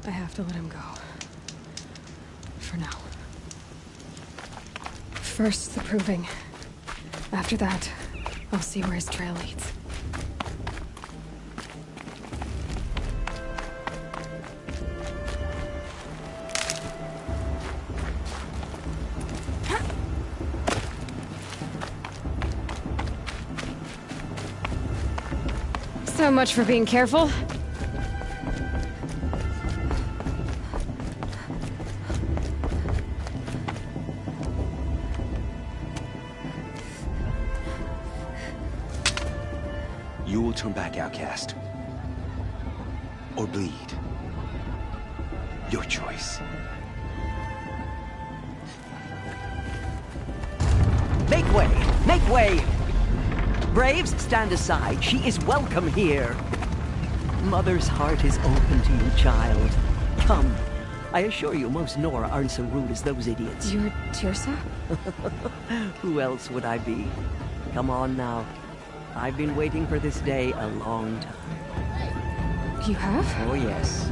I have to let him go. For now. First, the proving. After that, I'll see where his trail leads. So much for being careful. You will turn back, outcast. Or bleed. Your choice. Make way! Make way! Braves, stand aside. She is welcome here. Mother's heart is open to you, child. Come. I assure you, most Nora aren't so rude as those idiots. You're Tirsa? Who else would I be? Come on now. I've been waiting for this day a long time. You have? Oh, yes.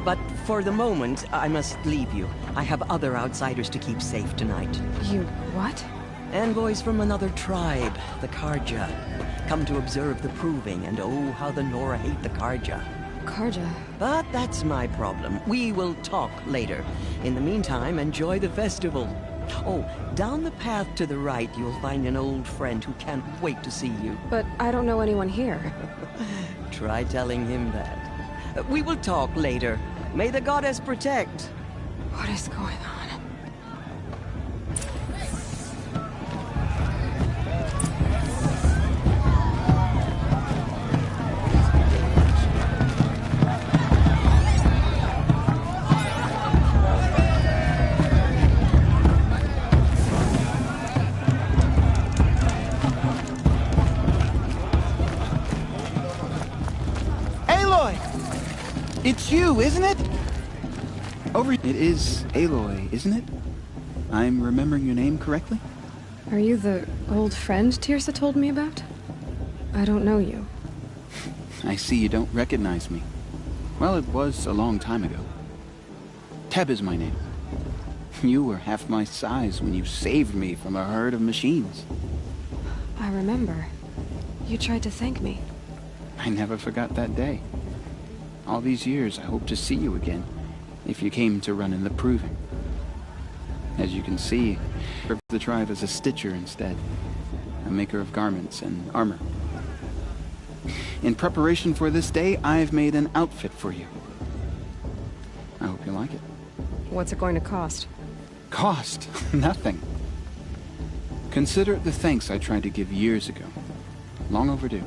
But for the moment, I must leave you. I have other outsiders to keep safe tonight. You what? Envoys from another tribe, the Karja. Come to observe the proving, and oh, how the Nora hate the Karja. Karja? But that's my problem. We will talk later. In the meantime, enjoy the festival. Oh, down the path to the right, you'll find an old friend who can't wait to see you. But I don't know anyone here. Try telling him that. We will talk later. May the goddess protect. What is going on? It's you, isn't it? It is Aloy, isn't it? I'm remembering your name correctly? Are you the old friend Tirsa told me about? I don't know you. I see you don't recognize me. Well, it was a long time ago. Teb is my name. You were half my size when you saved me from a herd of machines. I remember. You tried to thank me. I never forgot that day. All these years, I hope to see you again, if you came to run in the proving. As you can see, the tribe is a stitcher instead, a maker of garments and armor. In preparation for this day, I've made an outfit for you. I hope you like it. What's it going to cost? Cost? Nothing. Consider it the thanks I tried to give years ago. Long overdue.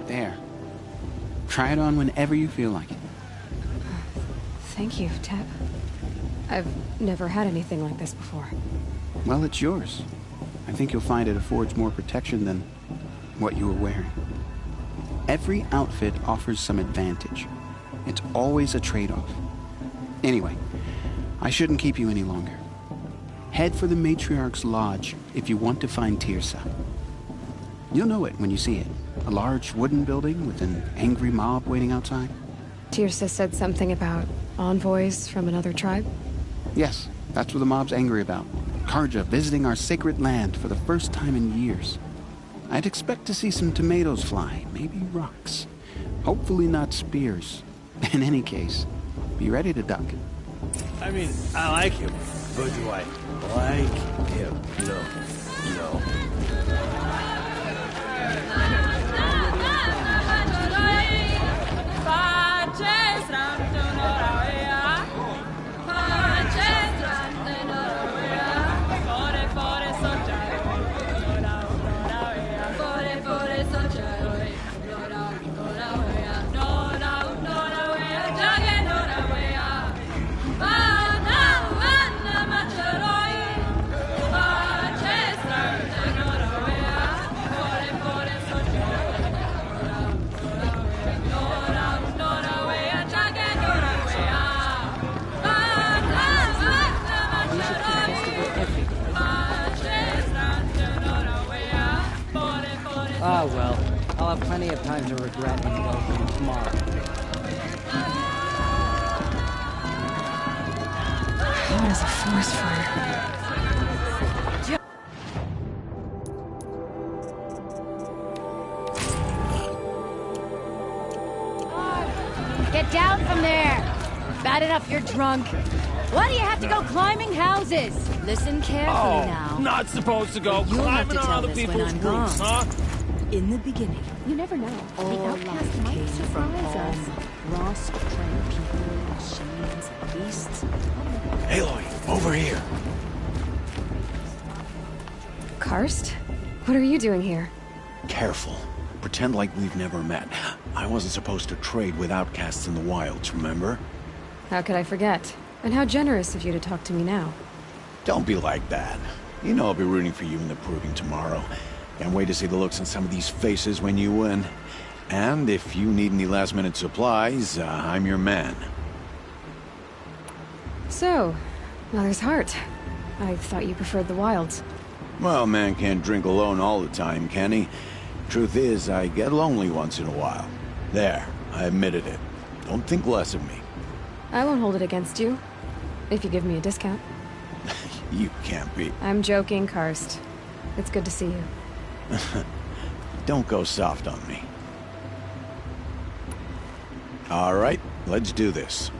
There. Try it on whenever you feel like it. Thank you, Teb. I've never had anything like this before. Well, it's yours. I think you'll find it affords more protection than what you were wearing. Every outfit offers some advantage. It's always a trade-off. Anyway, I shouldn't keep you any longer. Head for the Matriarch's Lodge if you want to find Tirsa. You'll know it when you see it. A large wooden building with an angry mob waiting outside. Tirsa said something about envoys from another tribe? Yes, that's what the mob's angry about. Karja visiting our sacred land for the first time in years. I'd expect to see some tomatoes fly, maybe rocks. Hopefully not spears. In any case, be ready to duck. I mean, I like him, but do I like him? No. No. have plenty of time to regret indulging tomorrow. What is a forest fire? Get down from there! Bad enough you're drunk. Why do you have to go climbing houses? Listen carefully now. Not supposed to go You'll have climbing to on tell other this when people's I'm roofs, gone. huh? In the beginning, You never know. all The life outcast might came from surprise us. Ross portrayed people, machines, and beasts. Aloy, over here. Karst? What are you doing here? Careful. Pretend like we've never met. I wasn't supposed to trade with outcasts in the wilds, remember? How could I forget? And how generous of you to talk to me now. Don't be like that. You know I'll be rooting for you in the proving tomorrow. Can't wait to see the looks on some of these faces when you win. And if you need any last-minute supplies, I'm your man. So, Mother's Heart. I thought you preferred the wilds. Well, man can't drink alone all the time, can he? Truth is, I get lonely once in a while. There, I admitted it. Don't think less of me. I won't hold it against you. If you give me a discount. You can't be. I'm joking, Karst. It's good to see you. Don't go soft on me. All right, let's do this.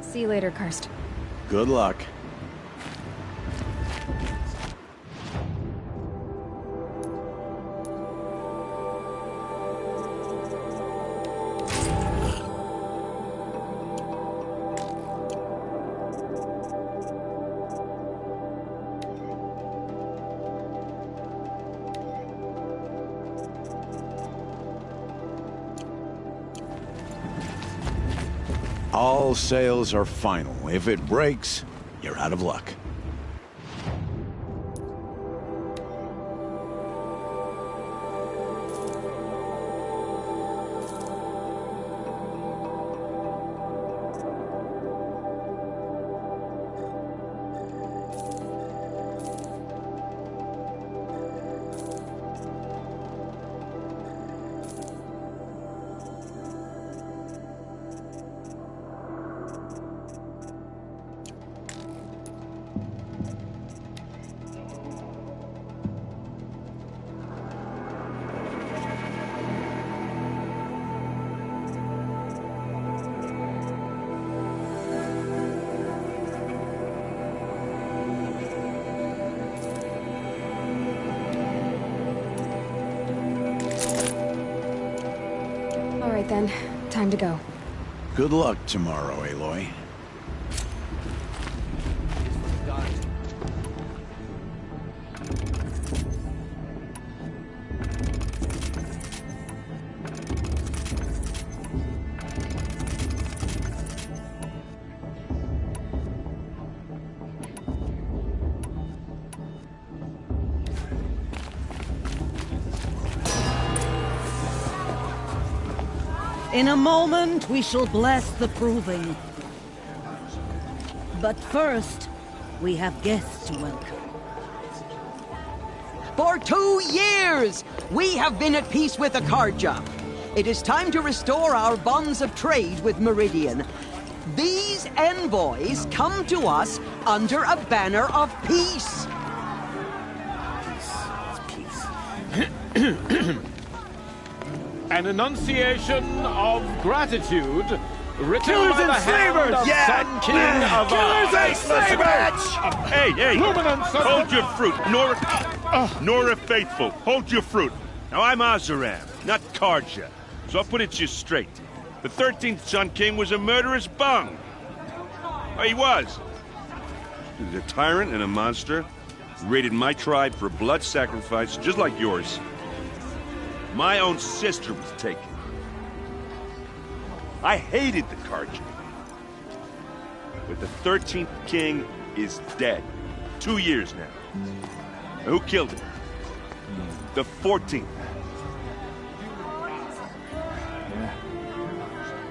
See you later, Karst. Good luck. All sales are final. If it breaks, you're out of luck. All right then, time to go. Good luck tomorrow, Aloy. In a moment, we shall bless the proving. But first, we have guests to welcome. For 2 years, we have been at peace with Akarja. It is time to restore our bonds of trade with Meridian. These envoys come to us under a banner of peace. An enunciation of gratitude written Killers by and the hand slavers! of Yeah! Sun King of Killers and slavers! Hey, hey! Luminance of Hold your fruit, Nora Faithful. Hold your fruit. Now I'm Azaram, not Karja, so I'll put it to you straight. The 13th Sun King was a murderous bung. Oh, he was. He was a tyrant and a monster. He raided my tribe for blood sacrifice, just like yours. My own sister was taken. I hated the Karja. But the 13th king is dead. 2 years now. And who killed him? The 14th.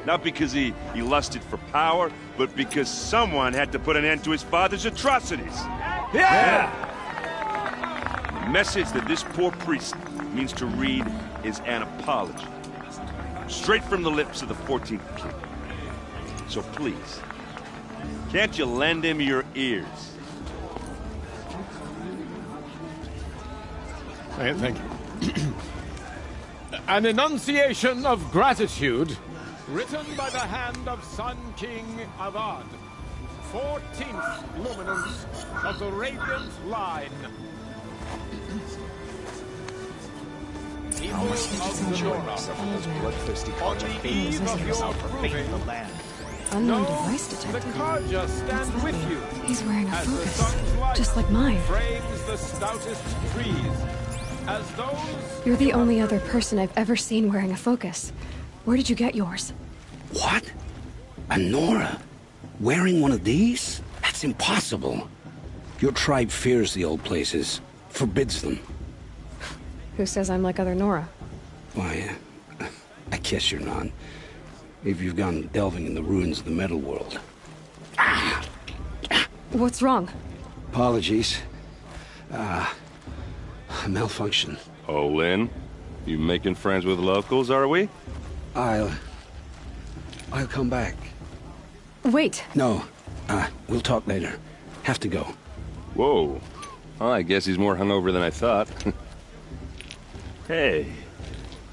Not because he lusted for power, but because someone had to put an end to his father's atrocities. Yeah! The message that this poor priest means to read is an apology. Straight from the lips of the 14th king. So please, can't you lend him your ears? Thank you. An enunciation of gratitude written by the hand of Sun King Avad, 14th luminance of the Radiant Line. People of the Nora, on the eve of your proving the land. Unknown device detected. The Karja stand with you. He's wearing a as the focus, sun's light just like mine. frames the stoutest trees, as those You're the only other person I've ever seen wearing a focus. Where did you get yours? What? A Nora? Wearing one of these? That's impossible. Your tribe fears the old places, forbids them. Who says I'm like other Nora? Why, I guess you're not. If you've gone delving in the ruins of the metal world. What's wrong? Apologies. A malfunction. Oh, Lynn, you making friends with locals, are we? I'll come back. Wait. No, we'll talk later. Have to go. Whoa. Oh, I guess he's more hungover than I thought. Hey,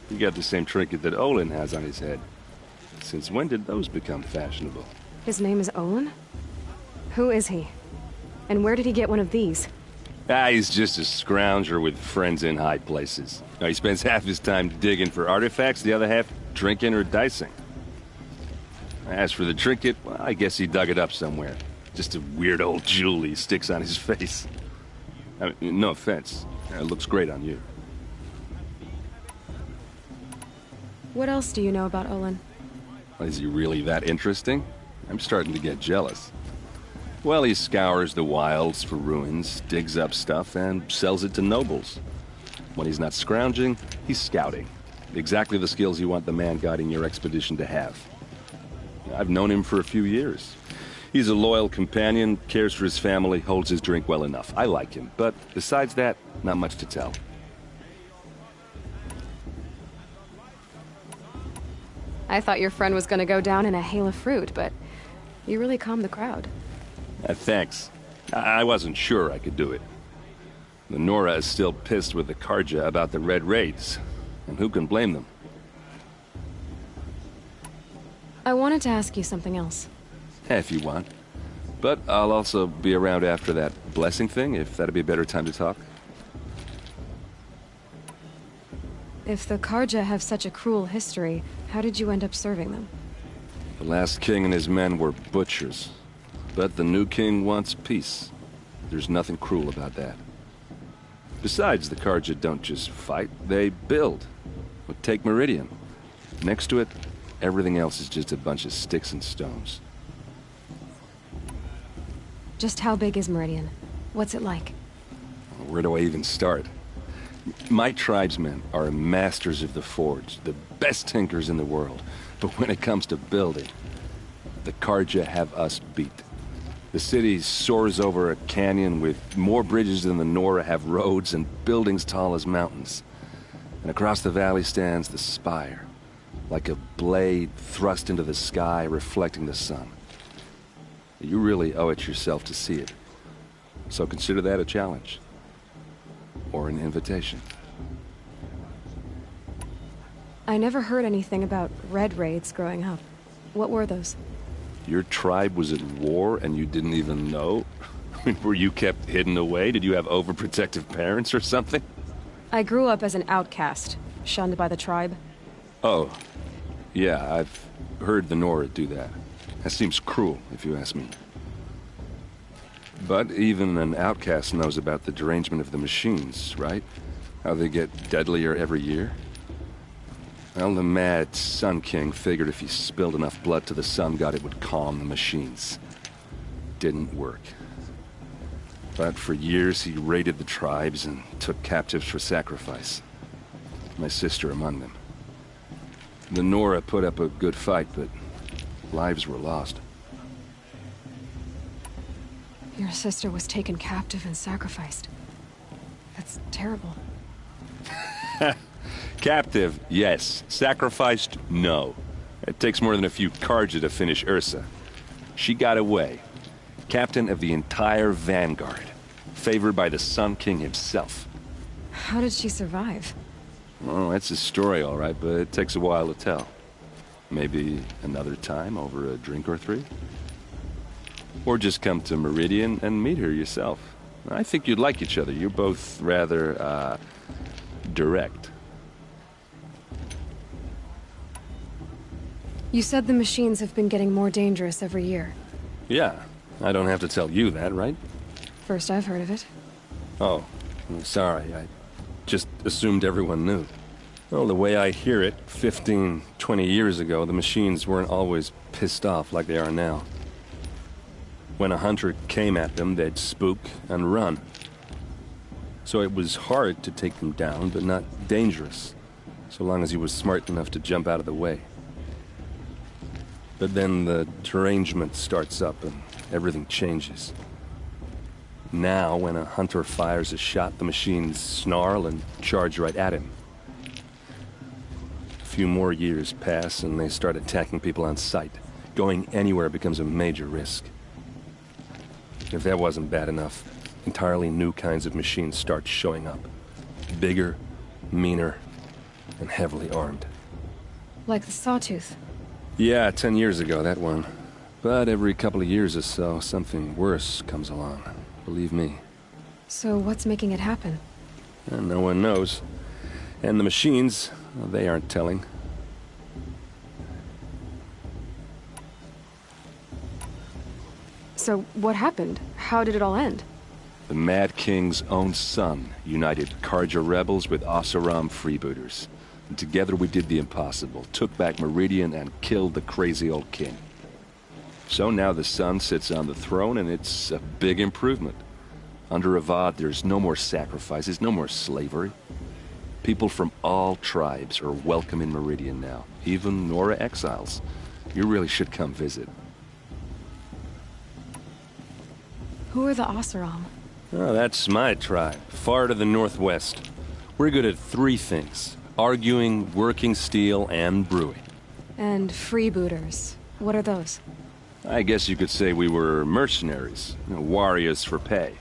you got the same trinket that Olin has on his head. Since when did those become fashionable? His name is Olin? Who is he? And where did he get one of these? He's just a scrounger with friends in high places. Now, he spends half his time digging for artifacts, the other half drinking or dicing. As for the trinket, well, I guess he dug it up somewhere. Just a weird old jewel he sticks on his face. I mean, no offense. It looks great on you. What else do you know about Olin? Is he really that interesting? I'm starting to get jealous. Well, he scours the wilds for ruins, digs up stuff, and sells it to nobles. When he's not scrounging, he's scouting. Exactly the skills you want the man guiding your expedition to have. I've known him for a few years. He's a loyal companion, cares for his family, holds his drink well enough. I like him, but besides that, not much to tell. I thought your friend was gonna go down in a hail of fruit, but you really calmed the crowd. Thanks. I wasn't sure I could do it. The Nora is still pissed with the Karja about the Red Raids, and who can blame them? I wanted to ask you something else. If you want. But I'll also be around after that blessing thing, if that'd be a better time to talk. If the Karja have such a cruel history, how did you end up serving them? The last king and his men were butchers. But the new king wants peace. There's nothing cruel about that. Besides, the Karja don't just fight, they build. But take Meridian. Next to it, everything else is just a bunch of sticks and stones. Just how big is Meridian? What's it like? Where do I even start? My tribesmen are masters of the forge, the best tinkers in the world. But when it comes to building, the Karja have us beat. The city soars over a canyon with more bridges than the Nora have roads and buildings tall as mountains. And across the valley stands the spire, like a blade thrust into the sky reflecting the sun. You really owe it yourself to see it. So consider that a challenge. Or an invitation. I never heard anything about Red Raids growing up. What were those? Your tribe was at war and you didn't even know? Were you kept hidden away? Did you have overprotective parents or something? I grew up as an outcast, shunned by the tribe. Oh, yeah, I've heard the Nora do that. That seems cruel, if you ask me. But even an outcast knows about the derangement of the machines, right? How they get deadlier every year? Well, the mad Sun King figured if he spilled enough blood to the Sun God, it would calm the machines. didn't work. But for years he raided the tribes and took captives for sacrifice. My sister among them. The Nora put up a good fight, but lives were lost. Your sister was taken captive and sacrificed. That's terrible. Captive, yes. Sacrificed, no. It takes more than a few Karja to finish Ursa. She got away. Captain of the entire Vanguard. Favored by the Sun King himself. How did she survive? Oh, that's a story, all right, but it takes a while to tell. Maybe another time over a drink or three? Or just come to Meridian and meet her yourself. I think you'd like each other. You're both rather, direct. You said the machines have been getting more dangerous every year. Yeah, I don't have to tell you that, right? First I've heard of it. Oh, I'm sorry. I just assumed everyone knew. Well, the way I hear it, 15, 20 years ago, the machines weren't always pissed off like they are now. When a hunter came at them, they'd spook and run. So it was hard to take them down, but not dangerous, so long as he was smart enough to jump out of the way. But then the derangement starts up and everything changes. Now, when a hunter fires a shot, the machines snarl and charge right at him. A few more years pass and they start attacking people on sight. Going anywhere becomes a major risk. If that wasn't bad enough, entirely new kinds of machines start showing up. Bigger, meaner, and heavily armed. Like the Sawtooth. Yeah, 10 years ago, that one. But every couple of years or so, something worse comes along. Believe me. So what's making it happen? And no one knows. And the machines, well, they aren't telling. So what happened? How did it all end? The Mad King's own son united Karja rebels with Oseram freebooters. And together we did the impossible, took back Meridian and killed the crazy old king. So now the son sits on the throne and it's a big improvement. Under Avad, there's no more sacrifices, no more slavery. People from all tribes are welcome in Meridian now, even Nora exiles. You really should come visit. Who are the Oseram? Oh, that's my tribe, far to the northwest. We're good at three things: arguing, working steel, and brewing. And freebooters. What are those? I guess you could say we were mercenaries, warriors for pay.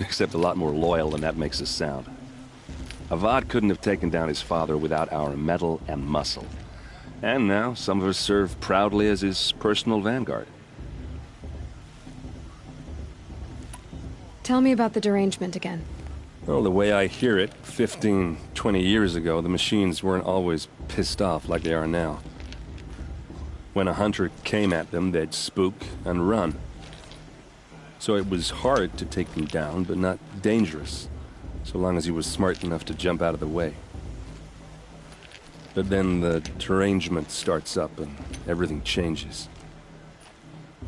Except a lot more loyal than that makes us sound. Avad couldn't have taken down his father without our metal and muscle. And now some of us serve proudly as his personal vanguard. Tell me about the derangement again. Well, the way I hear it, 15, 20 years ago, the machines weren't always pissed off like they are now. When a hunter came at them, they'd spook and run. So it was hard to take them down, but not dangerous, so long as he was smart enough to jump out of the way. But then the derangement starts up and everything changes.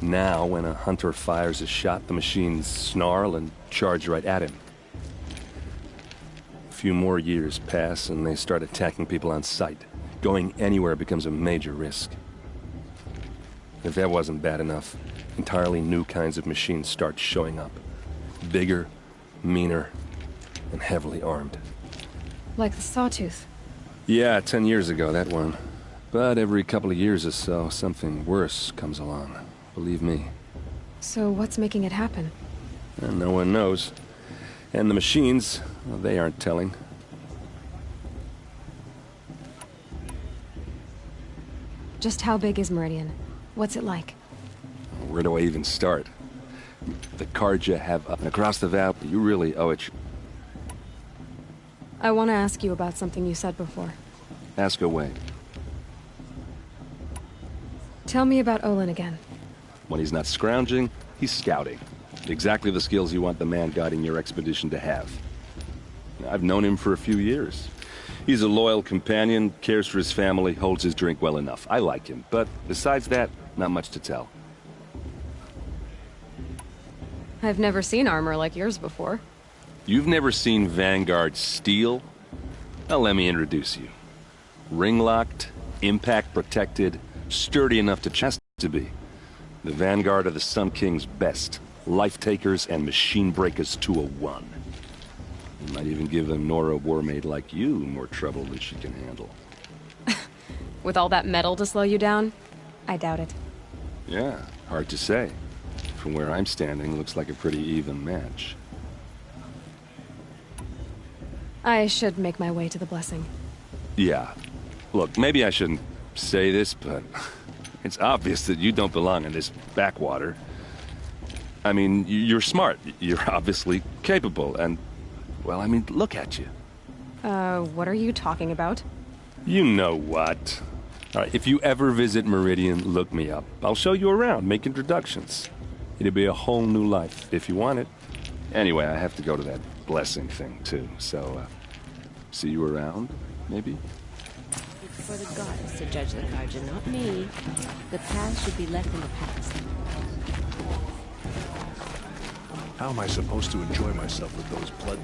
Now, when a hunter fires a shot, the machines snarl and charge right at him. A few more years pass and they start attacking people on sight. Going anywhere becomes a major risk. If that wasn't bad enough, entirely new kinds of machines start showing up. Bigger, meaner, and heavily armed. Like the Sawtooth? Yeah, 10 years ago, that one. But every couple of years or so, something worse comes along. Believe me. So what's making it happen? And no one knows. And the machines, well, they aren't telling. Just how big is Meridian? What's it like? Where do I even start? The Karja have up and across the valley. You really owe it. I want to ask you about something you said before. Ask away. Tell me about Olin again. When he's not scrounging, he's scouting. Exactly the skills you want the man guiding your expedition to have. I've known him for a few years. He's a loyal companion, cares for his family, holds his drink well enough. I like him, but besides that, not much to tell. I've never seen armor like yours before. You've never seen Vanguard steel? Well, let me introduce you. Ring-locked, impact-protected, sturdy enough to chest to be. The Vanguard of the Sun King's best. Life-takers and machine-breakers to a one. You might even give a Nora warmaid like you more trouble than she can handle. With all that metal to slow you down? I doubt it. Yeah, hard to say. From where I'm standing, looks like a pretty even match. I should make my way to the blessing. Yeah. Look, maybe I shouldn't say this, but it's obvious that you don't belong in this backwater. I mean, you're smart. You're obviously capable, and, well, I mean, look at you. What are you talking about? You know what. All right, if you ever visit Meridian, look me up. I'll show you around, make introductions. It'll be a whole new life, if you want it. Anyway, I have to go to that blessing thing, too, so, see you around, maybe? It's for the goddess to judge the Carja, not me. The past should be left in the past. How am I supposed to enjoy myself with those blood...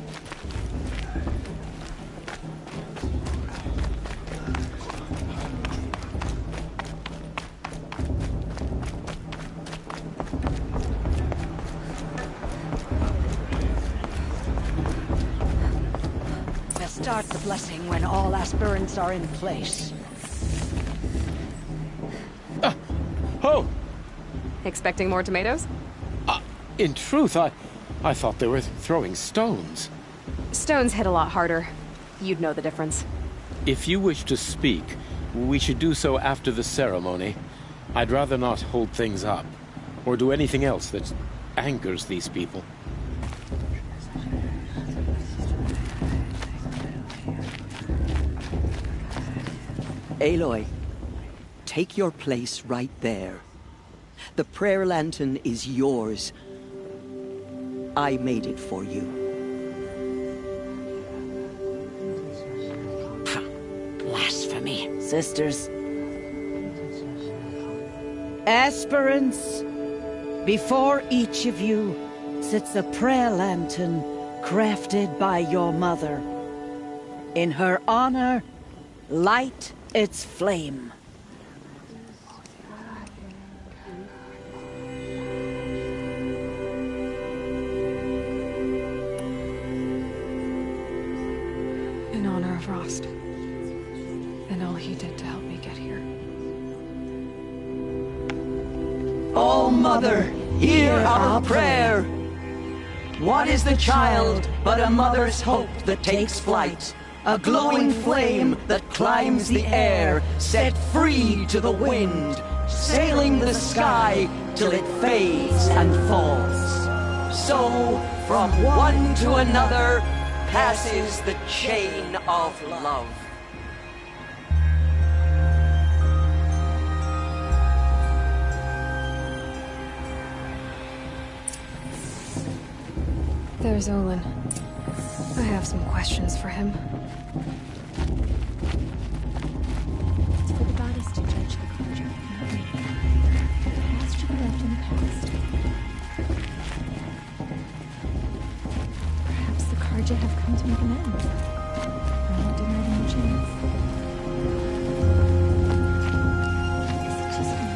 Start the blessing when all aspirants are in place. Oh! Expecting more tomatoes? In truth, I thought they were throwing stones. Stones hit a lot harder. You'd know the difference. If you wish to speak, we should do so after the ceremony. I'd rather not hold things up, or do anything else that angers these people. Aloy, take your place right there. The prayer lantern is yours. I made it for you. Blasphemy. Sisters. Aspirants, before each of you sits a prayer lantern crafted by your mother. In her honor, light its flame. In honor of Rost. And all he did to help me get here. Oh, Mother, hear our prayer. What is the child but a mother's hope that takes flight? A glowing flame that climbs the air, set free to the wind, sailing the sky till it fades and falls. So, from one to another, passes the chain of love. There's Olin. I have some questions for him. It's for the goddess to judge the Carja, not me. The past should be left in the past. Perhaps the Carja have come to make amends. I won't deny them a chance. Is it just me?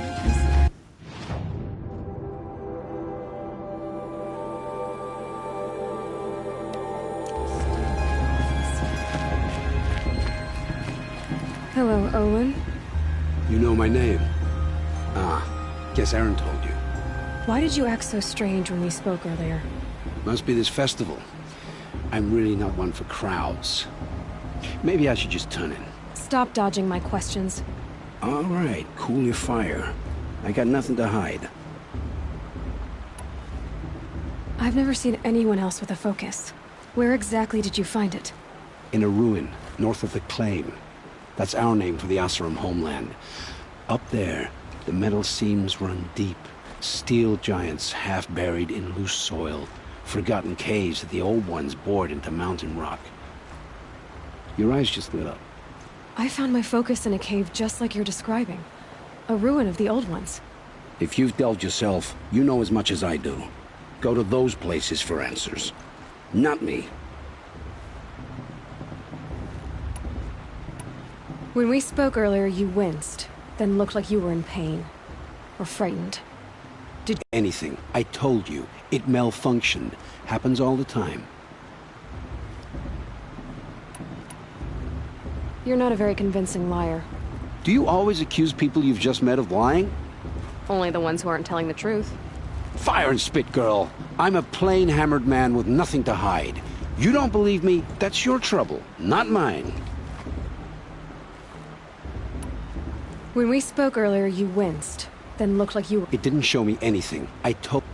Hello, Olin. You know my name? Ah, guess Aaron told you. Why did you act so strange when we spoke earlier? Must be this festival. I'm really not one for crowds. Maybe I should just turn in. Stop dodging my questions. All right, cool your fire. I got nothing to hide. I've never seen anyone else with a focus. Where exactly did you find it? In a ruin, north of the Claim. That's our name for the Oseram homeland. Up there, the metal seams run deep. Steel giants half buried in loose soil. Forgotten caves that the old ones bored into mountain rock. Your eyes just lit up. I found my focus in a cave just like you're describing. A ruin of the old ones. If you've delved yourself, you know as much as I do. go to those places for answers. Not me. When we spoke earlier, you winced, then looked like you were in pain. Or frightened. Anything. I told you. It malfunctioned. Happens all the time. You're not a very convincing liar. Do you always accuse people you've just met of lying? Only the ones who aren't telling the truth. Fire and spit, girl. I'm a plain hammered man with nothing to hide. You don't believe me? That's your trouble, not mine. When we spoke earlier, you winced, then looked like you were... It didn't show me anything. I told...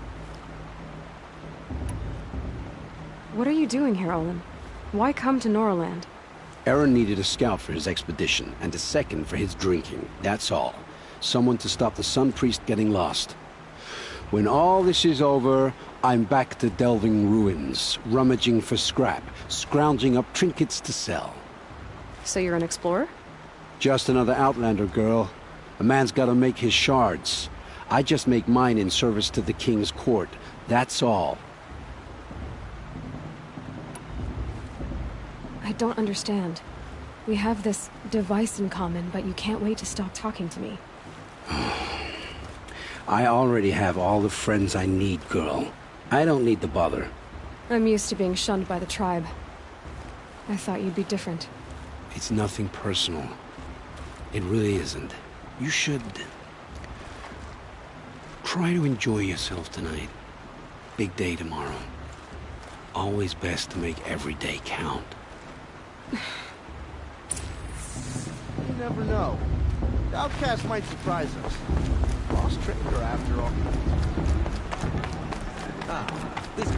What are you doing here, Olin? Why come to Norland? Aaron needed a scout for his expedition, and a second for his drinking. That's all. Someone to stop the Sun Priest getting lost. When all this is over, I'm back to delving ruins, rummaging for scrap, scrounging up trinkets to sell. So you're an explorer? Just another Outlander, girl. A man's gotta make his shards. I just make mine in service to the King's court. That's all. I don't understand. We have this device in common, but you can't wait to stop talking to me. I already have all the friends I need, girl. I don't need the bother. I'm used to being shunned by the tribe. I thought you'd be different. It's nothing personal. It really isn't. You should... try to enjoy yourself tonight. Big day tomorrow. Always best to make every day count. You never know. The outcast might surprise us. Lost trader after all. This...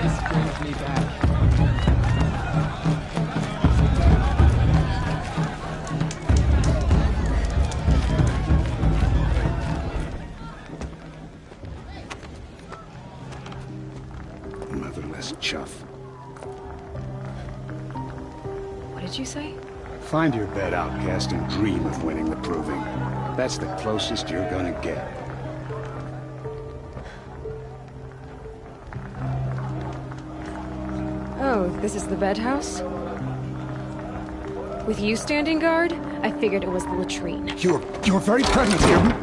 This brings me back. Motherless chuff. What did you say? Find your bed, outcast, and dream of winning the proving. That's the closest you're gonna get. Oh, this is the bed house? With you standing guard, I figured it was the latrine. Your very presence here...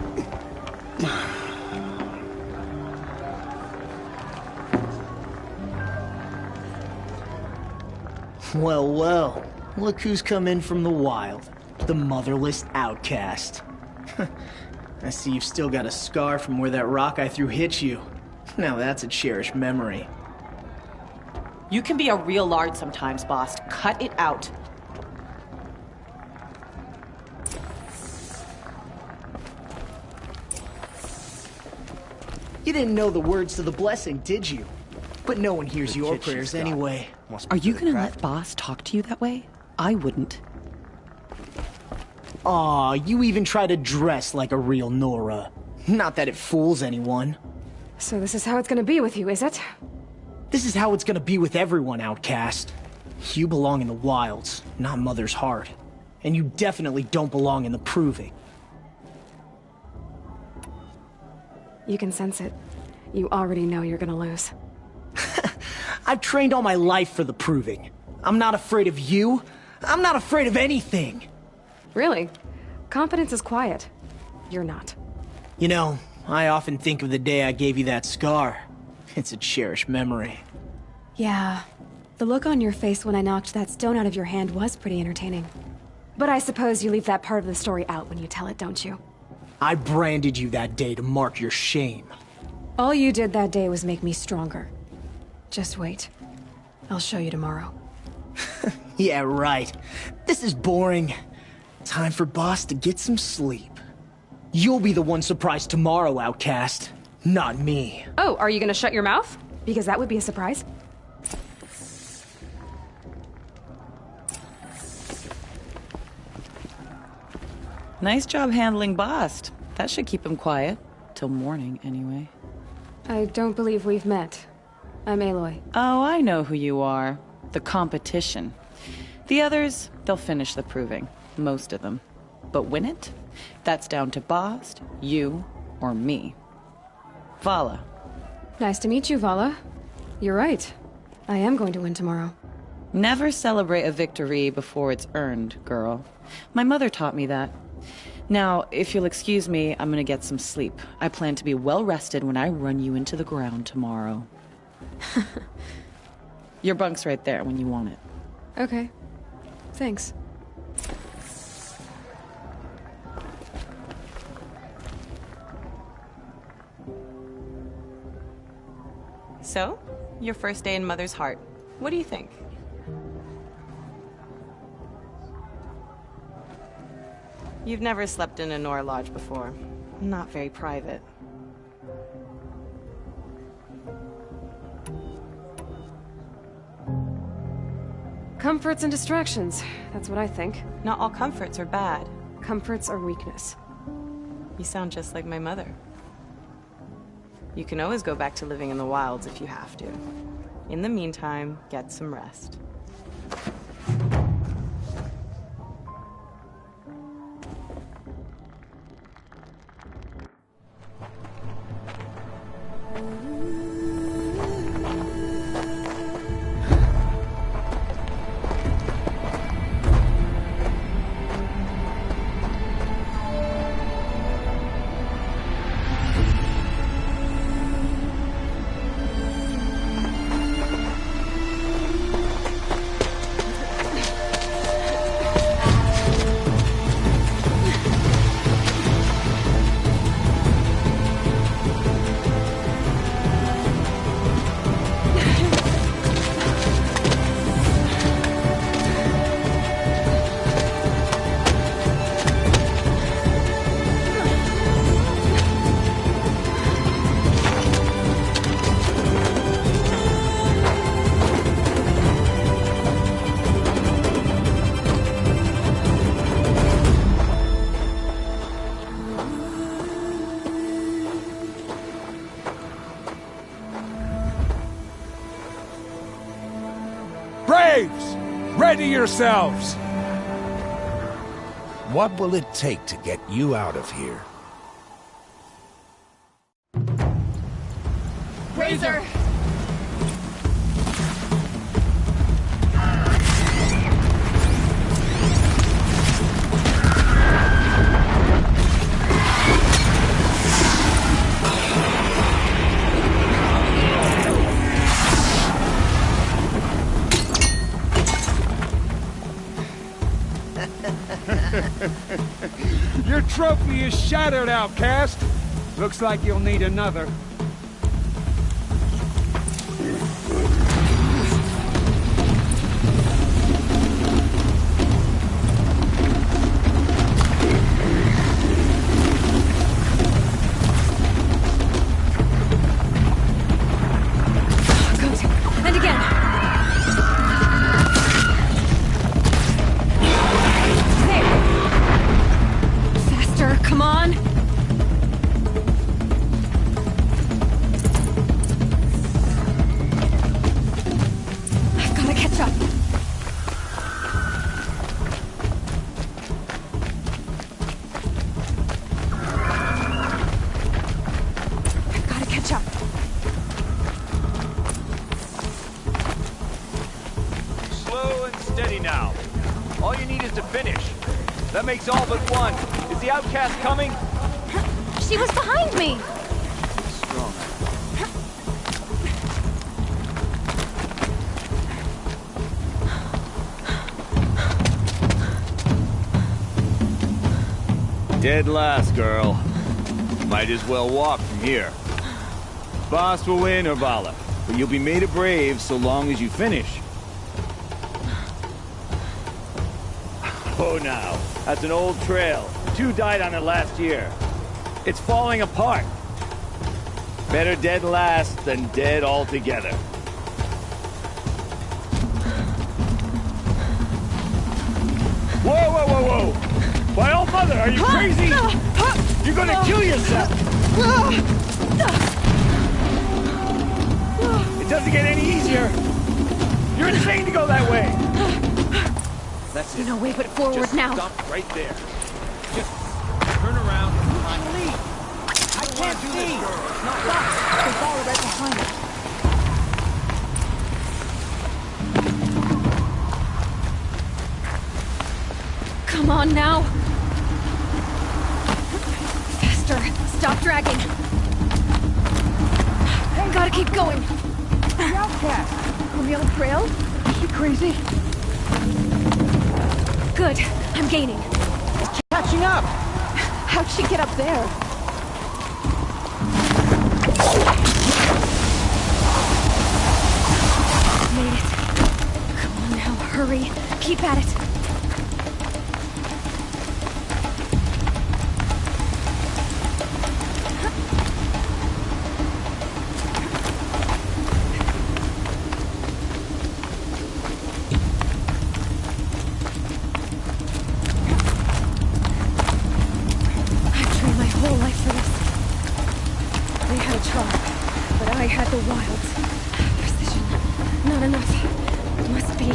Well, well. Look who's come in from the wild. The motherless outcast. I see you've still got a scar from where that rock I threw hit you. Now that's a cherished memory. You can be a real lard sometimes, boss. Cut it out. You didn't know the words to the blessing, did you? But no one hears your prayers anyway. Are you gonna let boss talk to you that way? I wouldn't. Aw, you even try to dress like a real Nora. Not that it fools anyone. So this is how it's gonna be with you, is it? This is how it's gonna be with everyone, outcast. You belong in the wilds, not Mother's Heart. And you definitely don't belong in the proving. You can sense it. You already know you're gonna lose. I've trained all my life for the proving. I'm not afraid of you. I'm not afraid of anything. Really? Confidence is quiet. You're not. You know, I often think of the day I gave you that scar. It's a cherished memory. Yeah. The look on your face when I knocked that stone out of your hand was pretty entertaining. But I suppose you leave that part of the story out when you tell it, don't you? I branded you that day to mark your shame. All you did that day was make me stronger. Just wait. I'll show you tomorrow. Yeah, right. This is boring. Time for boss to get some sleep. You'll be the one surprised tomorrow, outcast. Not me. Oh, are you gonna shut your mouth? Because that would be a surprise. Nice job handling Bast. That should keep him quiet. Till morning, anyway. I don't believe we've met. I'm Aloy. Oh, I know who you are. The competition. The others, they'll finish the proving. Most of them. But win it? That's down to Bast, you, or me. Vala. Nice to meet you, Vala. You're right. I am going to win tomorrow. Never celebrate a victory before it's earned, girl. My mother taught me that. Now, if you'll excuse me, I'm gonna get some sleep. I plan to be well rested when I run you into the ground tomorrow. Your bunk's right there when you want it. Okay. Thanks. So, your first day in Mother's Heart. What do you think? You've never slept in a Nora Lodge before. Not very private. Comforts and distractions. That's what I think. Not all comforts are bad. Comforts are weakness. You sound just like my mother. You can always go back to living in the wilds if you have to. In the meantime, get some rest. Braves! Ready yourselves! What will it take to get you out of here? Razor! Your trophy is shattered, outcast. Looks like you'll need another. And again! Come on! I've gotta catch up. I've gotta catch up. Slow and steady now. All you need is to finish. That makes all but one. Is the outcast coming? She was behind me! Strong. Dead last, girl. Might as well walk from here. Boss will win or Vala, but you'll be made a brave so long as you finish. Oh, now. That's an old trail. 2 died on it last year. It's falling apart. Better dead last than dead altogether. Whoa, whoa, whoa, whoa! My old mother, are you crazy? You're gonna kill yourself! It doesn't get any easier. You're insane to go that way. That's You know, wave it forward Just now. Stop right there. Just turn around. Leave. I can't see. Stop. They follow right behind us. Come on now. Faster. Stop dragging. Gotta keep going. The outcast. On the old trail? Is she crazy? Good. I'm gaining. Catching up. How'd she get up there? Made it. Come on now, hurry. Keep at it. I've trained my whole life for this. They had a charm, but I had the wilds. Precision. Not enough. Must be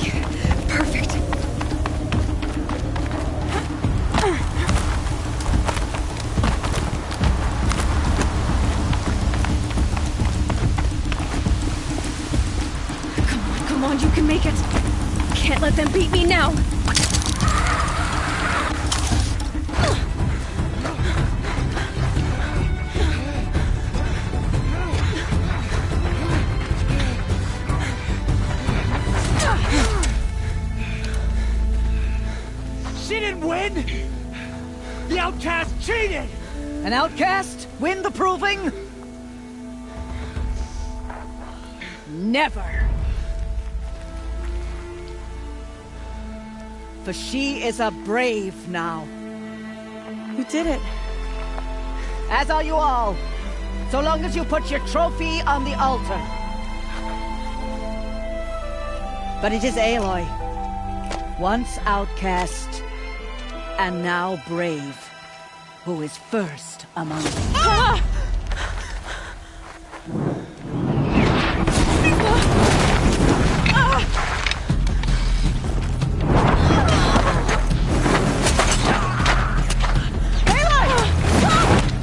perfect. Come on, you can make it. Can't let them beat me now. She didn't win! The outcast cheated! An outcast? Win the proving? Never! For she is a brave now. You did it. As are you all. So long as you put your trophy on the altar. But it is Aloy. Once outcast, and now brave, who is first among them. Ah!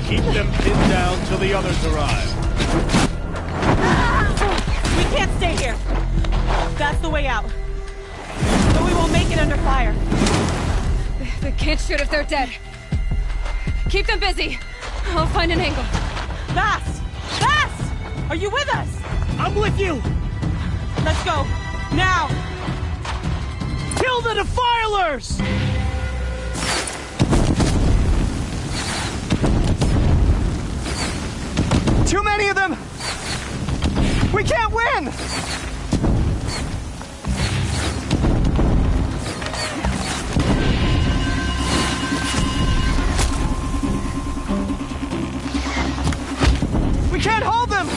Keep them pinned down till the others arrive. We can't stay here. That's the way out. But we won't make it under fire. They can't shoot if they're dead. Keep them busy. I'll find an angle. Fast! Fast! Are you with us? I'm with you! Let's go. Now! Kill the defilers! Too many of them! We can't win! We can't hold them!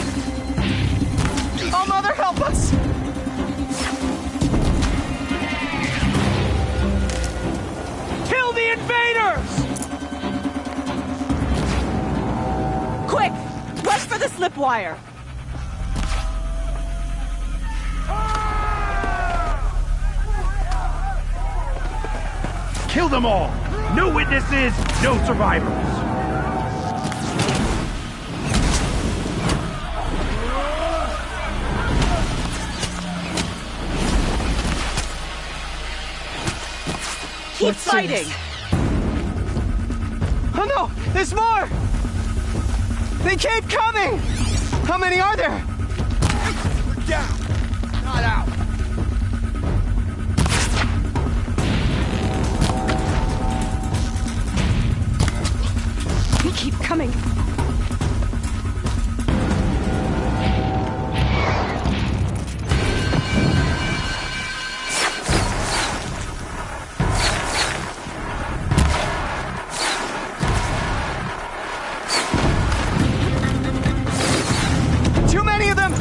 Oh, Mother, help us! Kill the invaders! Quick! Rush for the slip wire. Kill them all! No witnesses, no survivors! Keep fighting! Oh no! There's more! They keep coming! How many are there? We're down! Not out! They keep coming. Too many of them!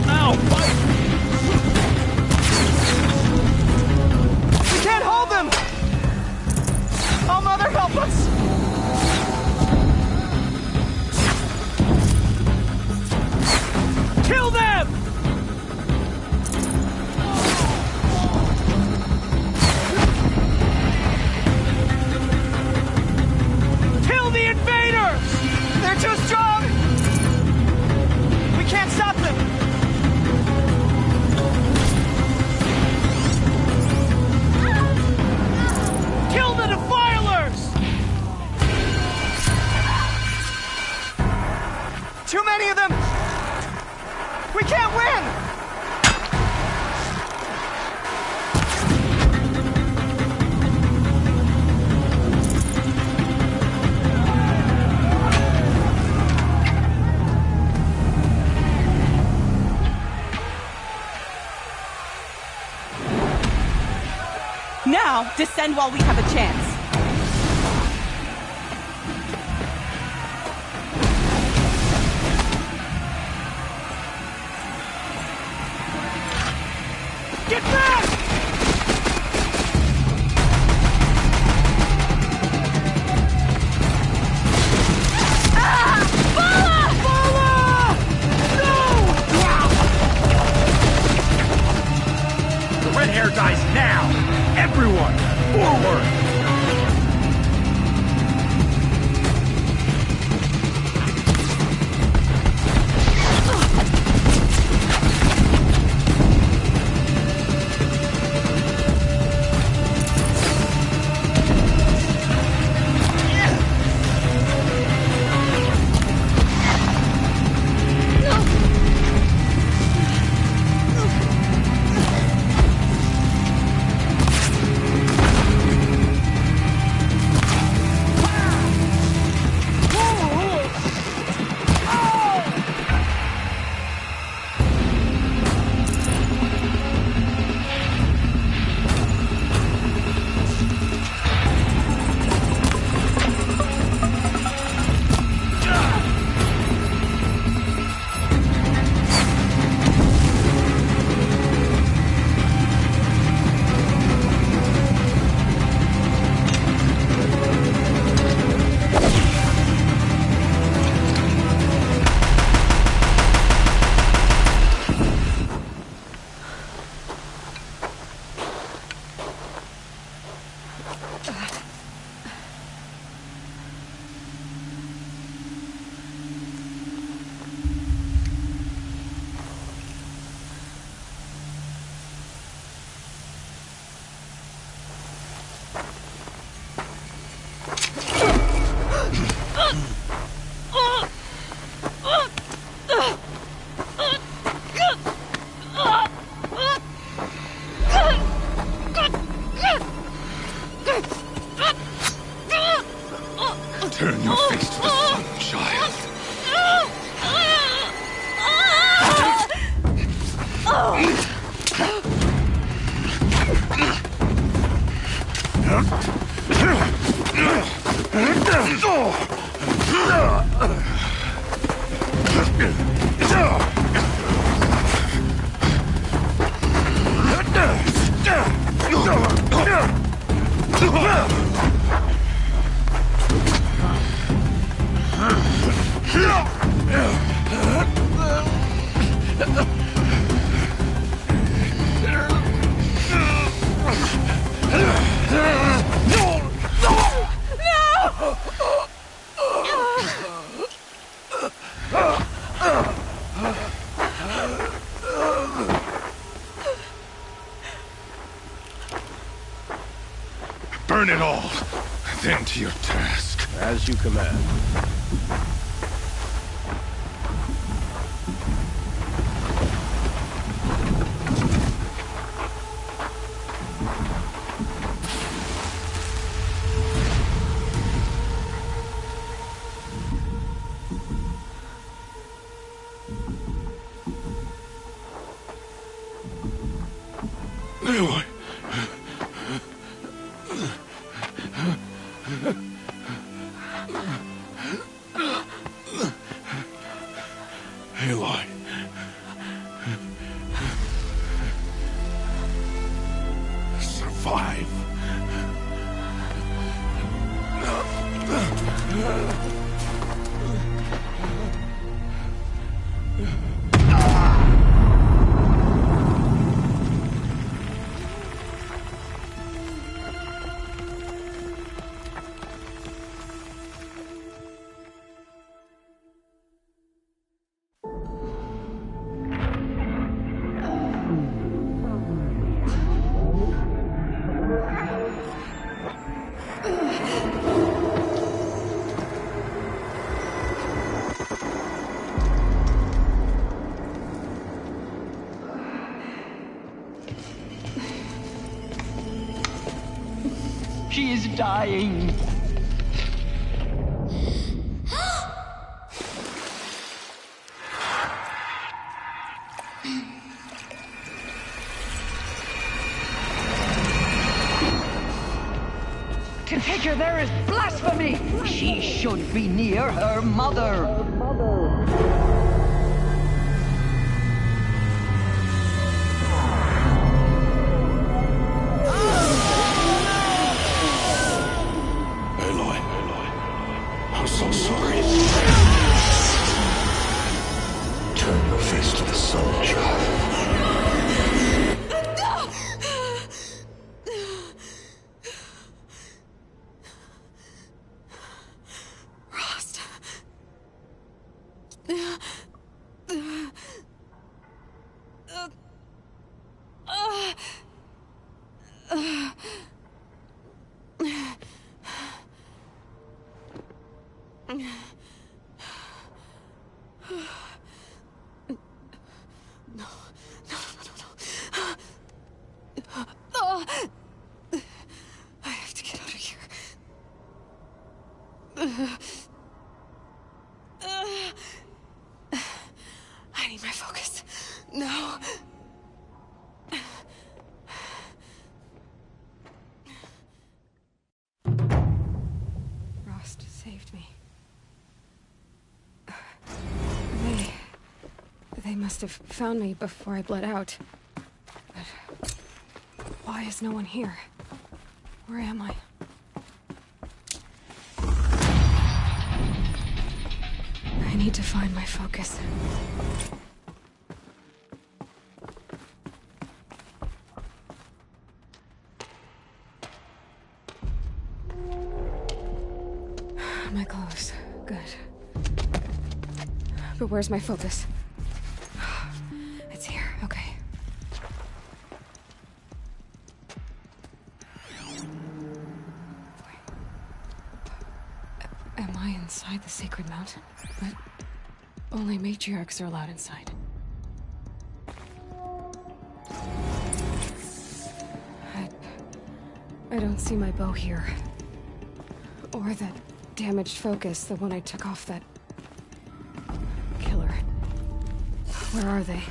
Now, fight! We can't Kill the defilers! Too many of them! We can't win! Now, descend while we have a chance. Get back! The red hair dies now! Everyone, forward! Turn your face to the sun, child. Burn it all, then to your task. As you command. Aloy. Aloy. Survive. is dying. To take her there is blasphemy! She should be near her mother. Aloy, I'm so sorry. Turn your face to the sun, child. I have to get out of here. I need my focus. No. Rost saved me. They must have found me before I bled out. But why is no one here? Where am I? I need to find my focus. My clothes. Good. But where's my focus? It's here. Okay. Am I inside the sacred mountain? But only matriarchs are allowed inside. I don't see my bow here. Or that damaged focus, the one I took off that killer. Where are they?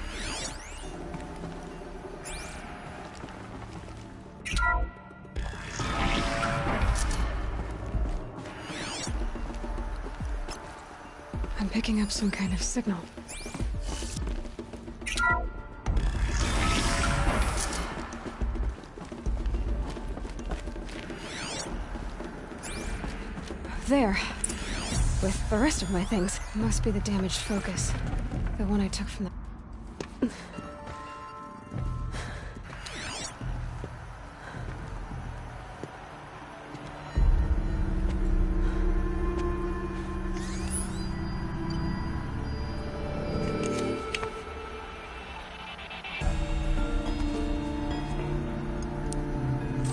I'm picking up some kind of signal. There. With the rest of my things. Must be the damaged focus. The one I took from the...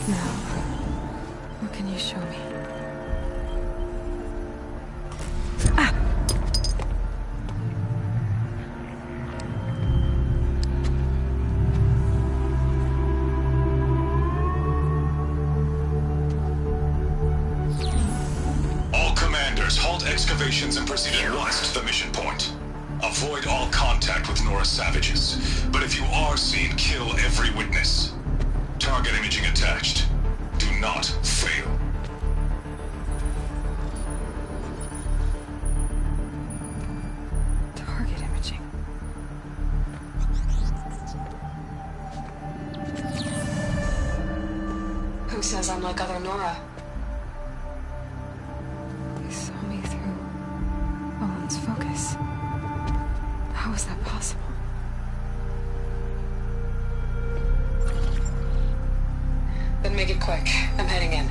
Now, what can you show me? Excavations and proceed at once to the mission point. Avoid all contact with Nora savages, but if you are seen, kill every witness. Target imaging attached. Do not fail. Target imaging. Who says I'm like other Nora? Focus. How is that possible? Then make it quick. I'm heading in.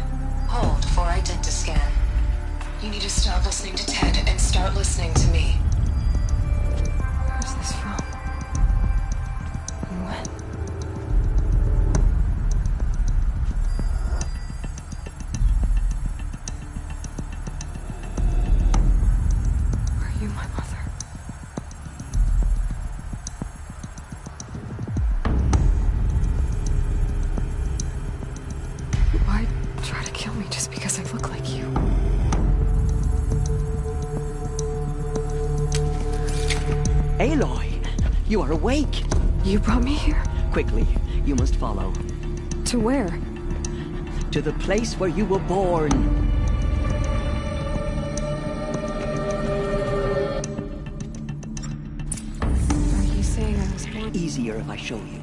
Hold for identiscan. You need to stop listening to Ted and start listening to me. Where's this from? And when? You, my mother. Why try to kill me just You are awake! You brought me here? Quickly, you must follow. To where? To the place where you were born. Are you saying I was born? Easier if I show you.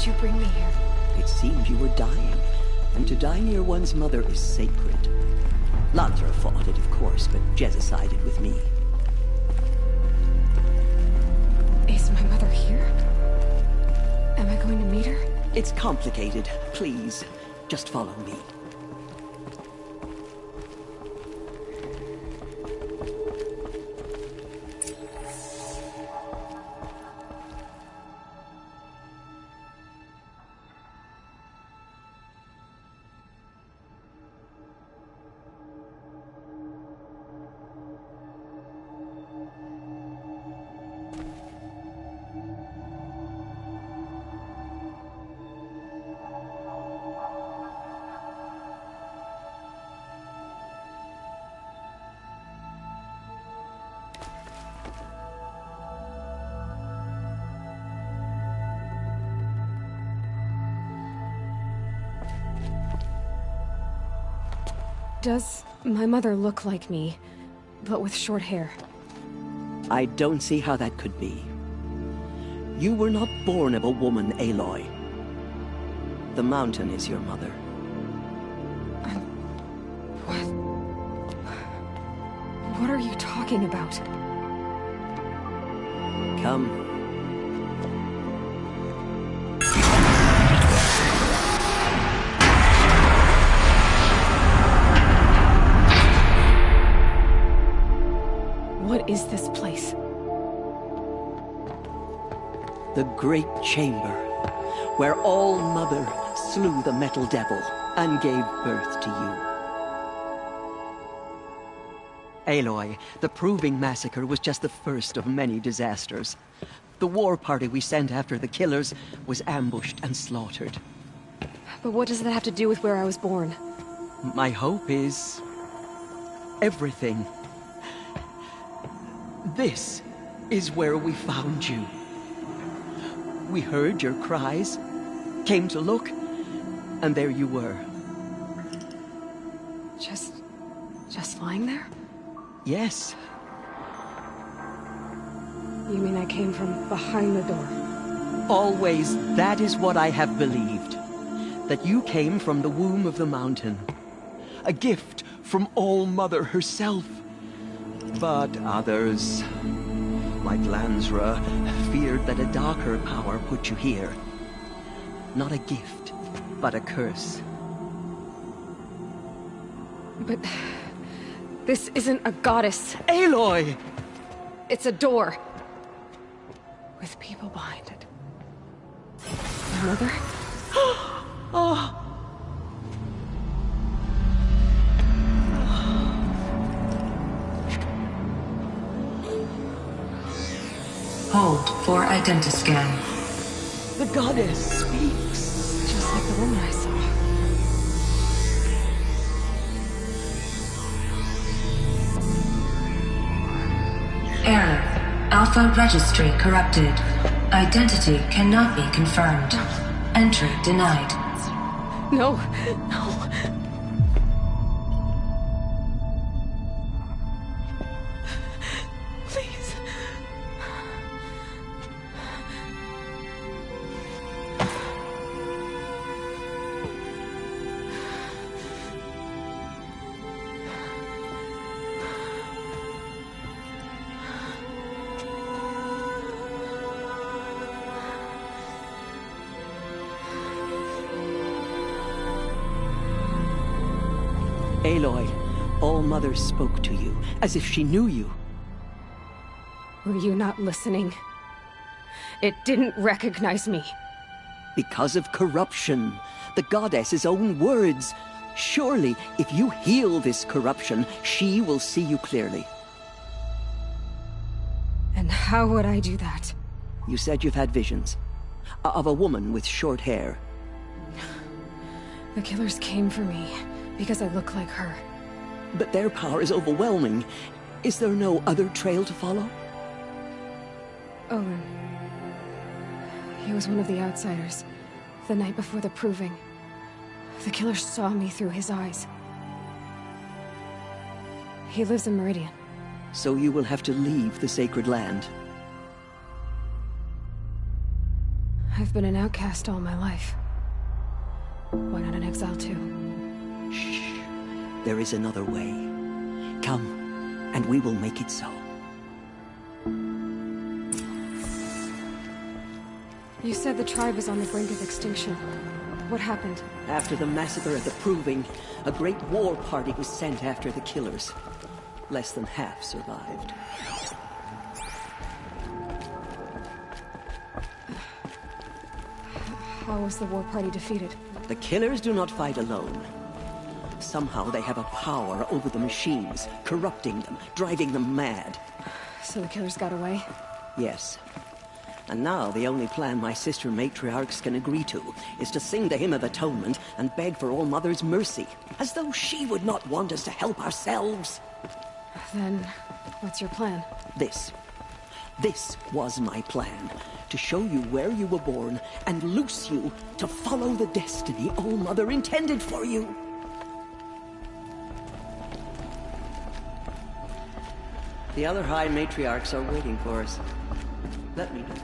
You bring me here? It seemed you were dying, and to die near one's mother is sacred. Lantra fought it, of course, but Jezza sided with me. Is my mother here? Am I going to meet her? It's complicated. Please, just follow me. Does my mother look like me, but with short hair? I don't see how that could be. You were not born of a woman, Aloy. The mountain is your mother. What are you talking about? Come. What is this place? The Great Chamber, where All-Mother slew the Metal Devil and gave birth to you. Aloy, the Proving Massacre was just the first of many disasters. The war party we sent after the killers was ambushed and slaughtered. But what does that have to do with where I was born? My hope is... everything. This is where we found you. We heard your cries, came to look, and there you were. Just lying there? Yes. You mean I came from behind the door? Always, that is what I have believed. That you came from the womb of the mountain. A gift from All-Mother herself. But others, like Lansra, feared that a darker power put you here. Not a gift, but a curse. But... this isn't a goddess. Aloy! It's a door. With people behind it. My mother? Oh! Hold for identiscan. The goddess speaks. Just like the woman I saw. Error. Alpha registry corrupted. Identity cannot be confirmed. Entry denied. No, no. Please. Aloy, All-Mother spoke to you, as if she knew you. Were you not listening? It didn't recognize me. Because of corruption. The goddess's own words. Surely, if you heal this corruption, she will see you clearly. And how would I do that? You said you've had visions. Of a woman with short hair. The killers came for me because I look like her. But their power is overwhelming. Is there no other trail to follow? Owen. He was one of the outsiders. The night before the proving. The killer saw me through his eyes. He lives in Meridian. So you will have to leave the sacred land. I've been an outcast all my life. Why not an exile too? Shh. There is another way. Come, and we will make it so. You said the tribe is on the brink of extinction. What happened? After the massacre at the Proving, a great war party was sent after the killers. Less than half survived. How was the war party defeated? The killers do not fight alone. Somehow they have a power over the machines, corrupting them, driving them mad. So the killers got away? Yes. And now the only plan my sister matriarchs can agree to is to sing the Hymn of Atonement and beg for All Mother's mercy, as though she would not want us to help ourselves. Then, what's your plan? This was my plan. To show you where you were born and loose you to follow the destiny All Mother intended for you. The other High Matriarchs are waiting for us. Let me know.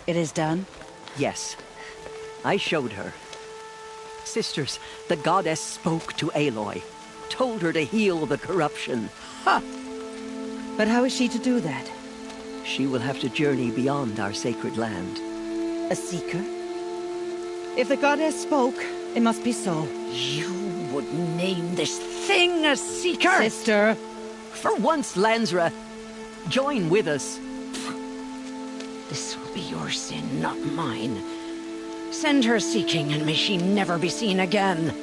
It is done? Yes. I showed her. Sisters, the goddess spoke to Aloy, told her to heal the corruption. Ha! But how is she to do that? She will have to journey beyond our sacred land. A seeker? If the goddess spoke, it must be so. You would name this thing a seeker? Sister! For once, Lansra, join with us. This will be your sin, not mine. Send her seeking, and may she never be seen again.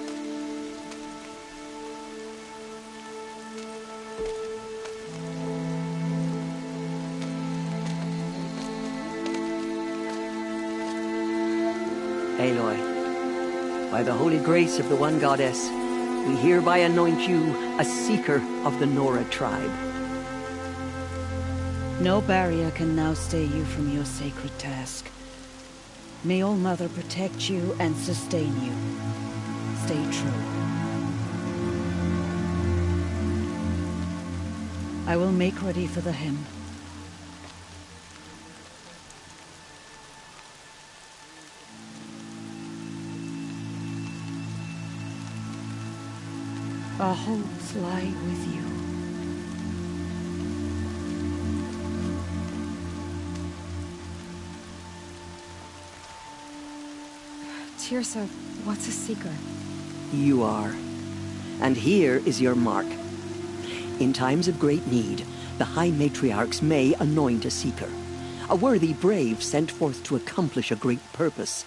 Aloy, by the holy grace of the One Goddess, we hereby anoint you a seeker of the Nora tribe. No barrier can now stay you from your sacred task. May All Mother protect you and sustain you. Stay true. I will make ready for the hymn. Our hopes lie with you. Tirsa, what's a seeker? You are. And here is your mark. In times of great need, the High Matriarchs may anoint a seeker. A worthy brave sent forth to accomplish a great purpose.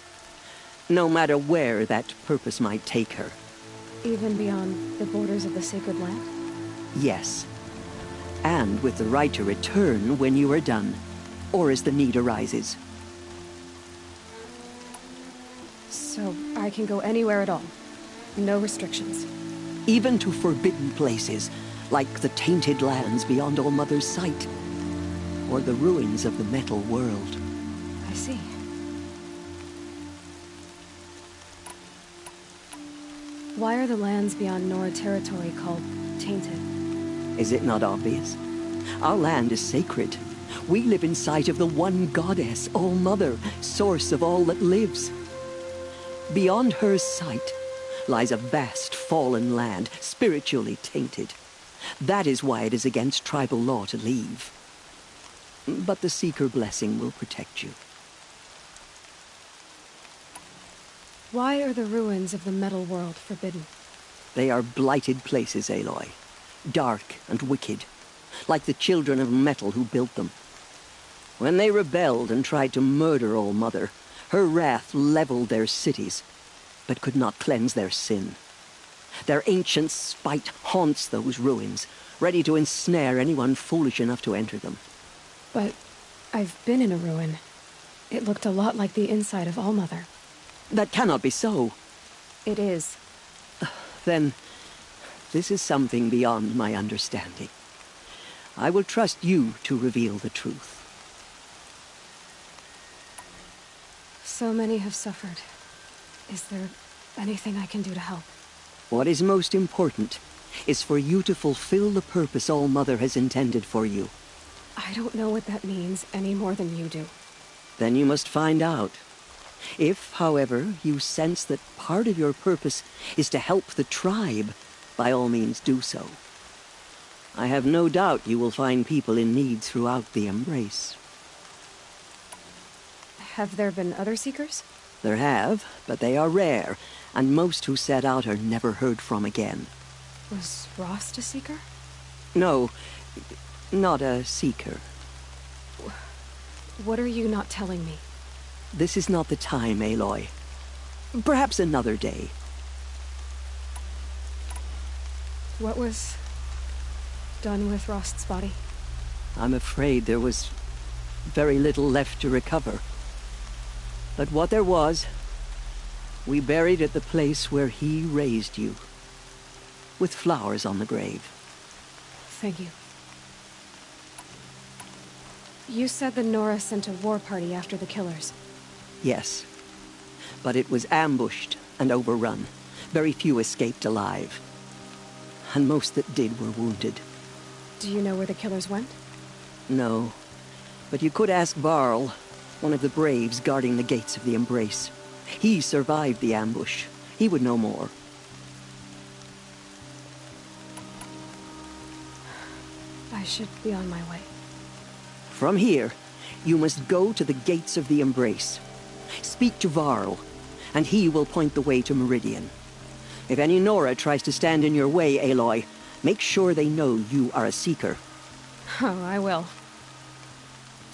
No matter where that purpose might take her. Even beyond the borders of the sacred land? Yes. And with the right to return when you are done, or as the need arises. So I can go anywhere at all? No restrictions? Even to forbidden places, like the tainted lands beyond All Mother's sight. Or the ruins of the metal world. I see. Why are the lands beyond Nora territory called tainted? Is it not obvious? Our land is sacred. We live in sight of the one goddess, All-Mother, source of all that lives. Beyond her sight lies a vast fallen land, spiritually tainted. That is why it is against tribal law to leave. But the Seeker blessing will protect you. Why are the ruins of the metal world forbidden? They are blighted places, Aloy. Dark and wicked, like the children of metal who built them. When they rebelled and tried to murder All-Mother, her wrath leveled their cities, but could not cleanse their sin. Their ancient spite haunts those ruins, ready to ensnare anyone foolish enough to enter them. But I've been in a ruin. It looked a lot like the inside of All-Mother. That cannot be so. It is. Then, this is something beyond my understanding. I will trust you to reveal the truth. So many have suffered. Is there anything I can do to help? What is most important is for you to fulfill the purpose All-Mother has intended for you. I don't know what that means any more than you do. Then you must find out. If, however, you sense that part of your purpose is to help the tribe, by all means do so. I have no doubt you will find people in need throughout the Embrace. Have there been other Seekers? There have, but they are rare, and most who set out are never heard from again. Was Rost a Seeker? No, not a Seeker. What are you not telling me? This is not the time, Aloy. Perhaps another day. What was done with Rost's body? I'm afraid there was very little left to recover. But what there was, we buried at the place where he raised you, with flowers on the grave. Thank you. You said the Nora sent a war party after the killers. Yes, but it was ambushed and overrun. Very few escaped alive, and most that did were wounded. Do you know where the killers went? No, but you could ask Varl, one of the braves guarding the gates of the Embrace. He survived the ambush. He would know more. I should be on my way. From here, you must go to the gates of the Embrace. Speak to Varl, and he will point the way to Meridian. If any Nora tries to stand in your way, Aloy, make sure they know you are a Seeker. Oh, I will.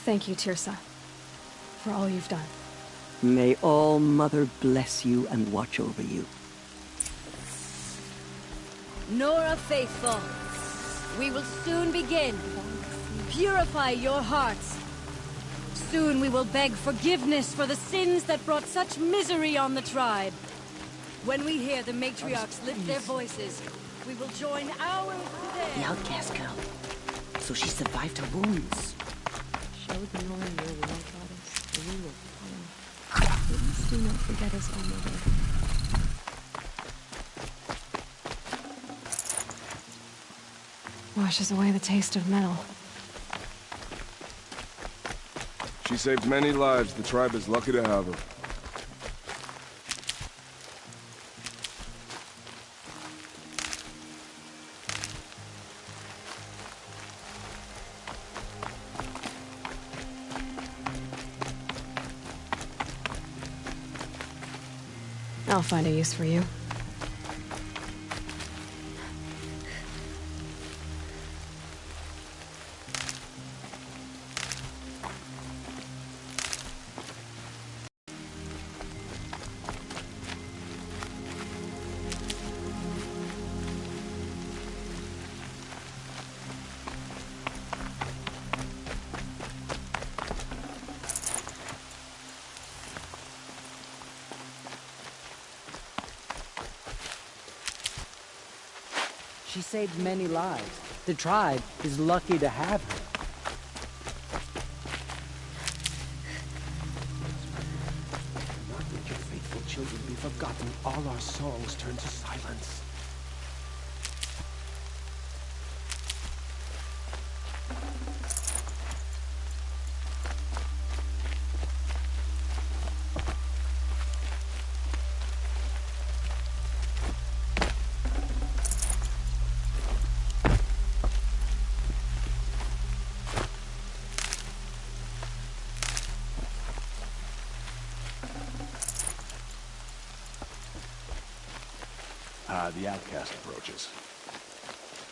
Thank you, Tirsa, for all you've done. May All-Mother bless you and watch over you. Nora Faithful, we will soon begin. Purify your hearts. Soon we will beg forgiveness for the sins that brought such misery on the tribe. When we hear the matriarchs lift their voices, we will join ours today. The outcast girl. So she survived her wounds. Show the Nora your will, goddess, and we will follow. Please do not forget us, All-Mother. Washes away the taste of metal. She saved many lives. The tribe is lucky to have her. I'll find a use for you. She saved many lives. The tribe is lucky to have her. Not let your faithful children be forgotten. and all our songs turn to silence. The outcast approaches.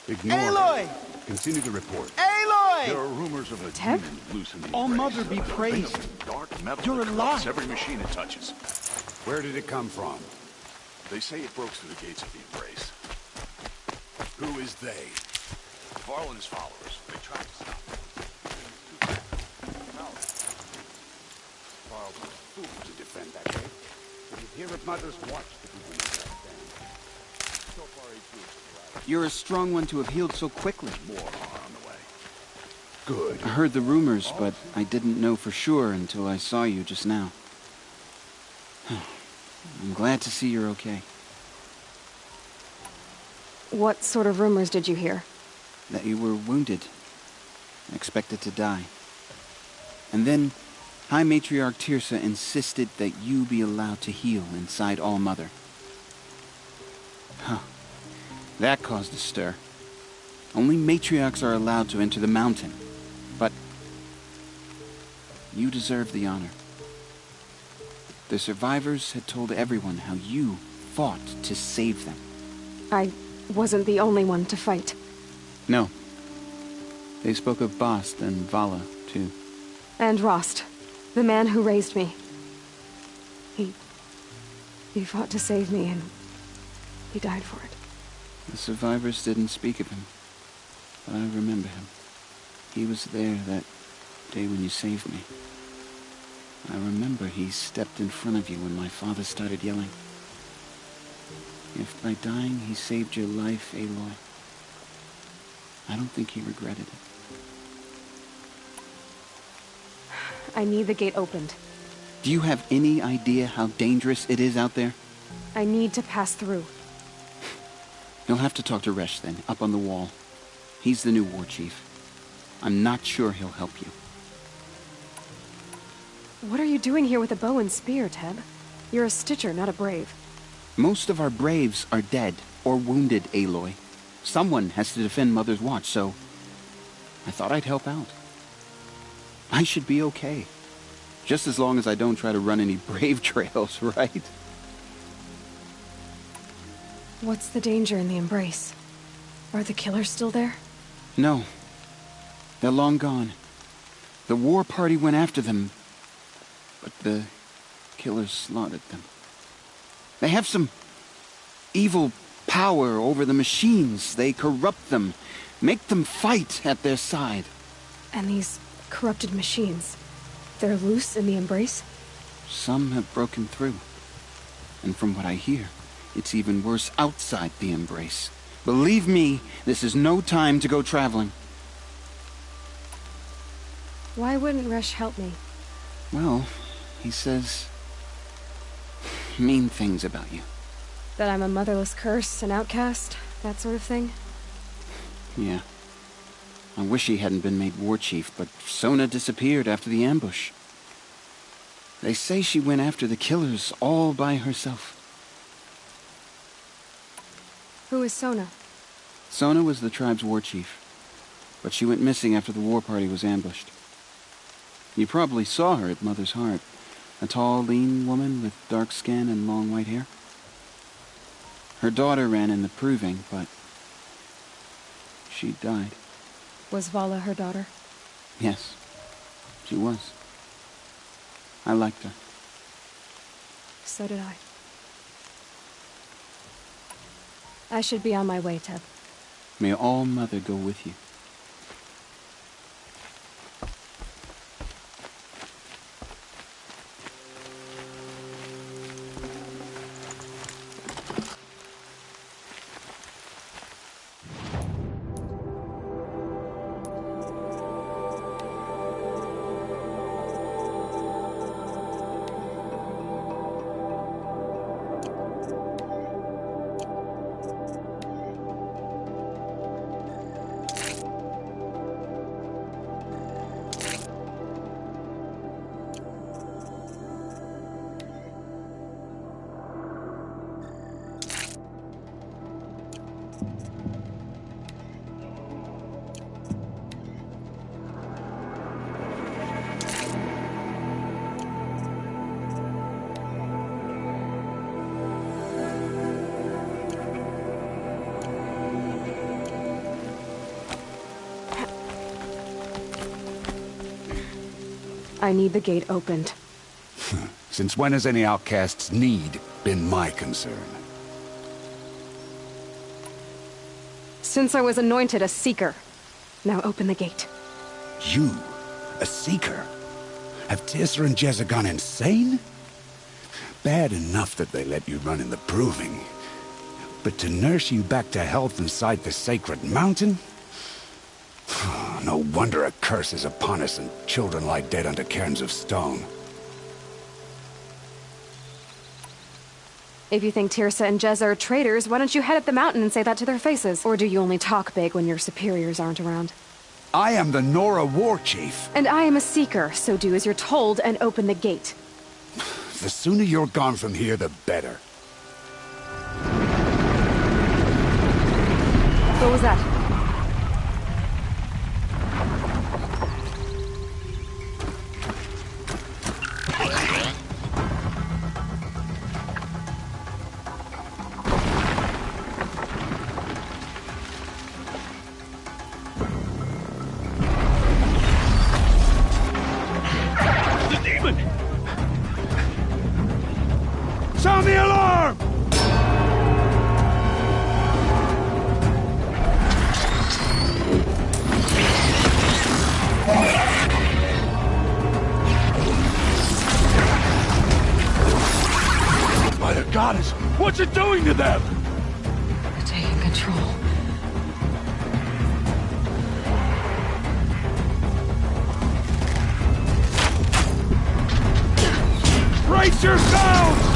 Ignore Aloy! him. Continue to report. Aloy! There are rumors of a Teb? demon loose in the All embrace. Mother be A thing praised. of dark metal You're that corrupts alive. every machine it touches. Where did it come from? They say it broke through the gates of the embrace. Who is they? Varl and his followers. They tried to stop him. Varl was a fool to defend that gate. Did you hear of Mother's watch to keep him stand? So far he's good. You're a strong one to have healed so quickly. More are on the way. Good. I heard the rumors, but I didn't know for sure until I saw you just now. I'm glad to see you're okay. What sort of rumors did you hear? That you were wounded, expected to die. And then High Matriarch Tirsa insisted that you be allowed to heal inside All Mother. Huh. That caused a stir. Only matriarchs are allowed to enter the mountain. But you deserve the honor. The survivors had told everyone how you fought to save them. I wasn't the only one to fight. No. They spoke of Bast and Vala, too. And Rost, the man who raised me. He fought to save me, and he died for it. The survivors didn't speak of him, but I remember him. He was there that day when you saved me. I remember he stepped in front of you when my father started yelling. If by dying he saved your life, Aloy, I don't think he regretted it. I need the gate opened. Do you have any idea how dangerous it is out there? I need to pass through. You'll have to talk to Resh then, up on the wall. He's the new war chief. I'm not sure he'll help you. What are you doing here with a bow and spear, Teb? You're a Stitcher, not a Brave. Most of our Braves are dead or wounded, Aloy. Someone has to defend Mother's watch, so I thought I'd help out. I should be okay. Just as long as I don't try to run any Brave trails, right? What's the danger in the Embrace? Are the killers still there? No. They're long gone. The war party went after them, but the killers slaughtered them. They have some evil power over the machines. They corrupt them, make them fight at their side. And these corrupted machines, they're loose in the Embrace? Some have broken through. And from what I hear, it's even worse outside the Embrace. Believe me, this is no time to go traveling. Why wouldn't Resh help me? Well, he says mean things about you. That I'm a motherless curse, an outcast, that sort of thing? Yeah. I wish he hadn't been made war chief, but Sona disappeared after the ambush. They say she went after the killers all by herself. Who is Sona? Sona was the tribe's war chief, but she went missing after the war party was ambushed. You probably saw her at Mother's Heart. A tall, lean woman with dark skin and long white hair. Her daughter ran in the proving, but she died. Was Vala her daughter? Yes, she was. I liked her. So did I. I should be on my way, Teb. May All Mother go with you. I need the gate opened. Since when has any outcast's need been my concern? Since I was anointed a Seeker. Now open the gate. You? A Seeker? Have Teersa and Jezza gone insane? Bad enough that they let you run in the Proving. But to nurse you back to health inside the sacred mountain? No wonder a curse is upon us and children lie dead under cairns of stone. If you think Teersa and Jezza are traitors, why don't you head up the mountain and say that to their faces? Or do you only talk big when your superiors aren't around? I am the Nora War Chief. And I am a Seeker, so do as you're told and open the gate. The sooner you're gone from here, the better. What was that? Sound the alarm! By the goddess, what's it doing to them? Taking control. Brace yourselves!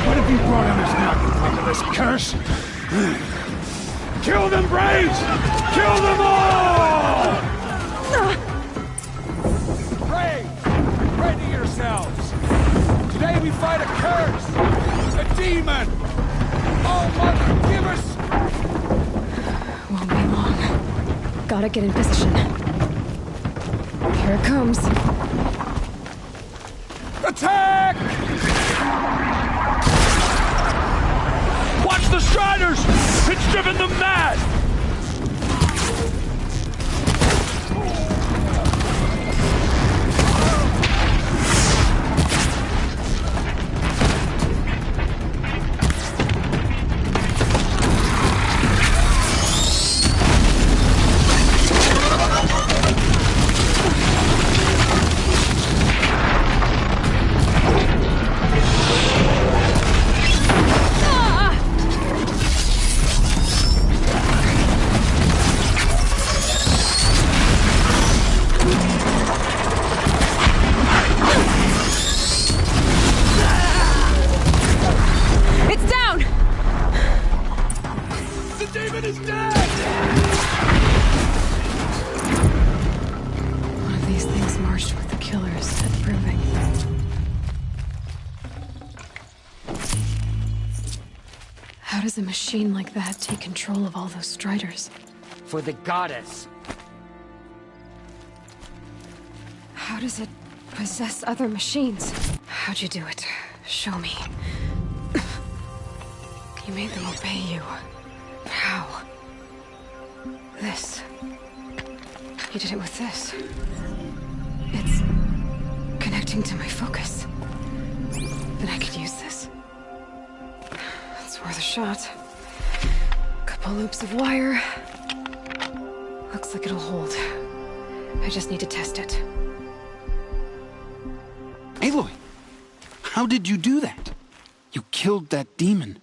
What have you brought on us now, you motherless curse? Kill them, Braves! Kill them all! Braves, ready yourselves! Today we fight a curse! A demon! Oh, Mother, give us... Won't be long. Gotta get in position. Here it comes. Attack! Watch the Striders! It's driven them mad! How does a machine like that take control of all those Striders? For the goddess. How does it possess other machines? How'd you do it? Show me. You made them obey you. How? This. You did it with this. It's connecting to my focus. Then I could use this. It's worth a shot. Couple loops of wire. Looks like it'll hold. I just need to test it. Aloy! How did you do that? You killed that demon.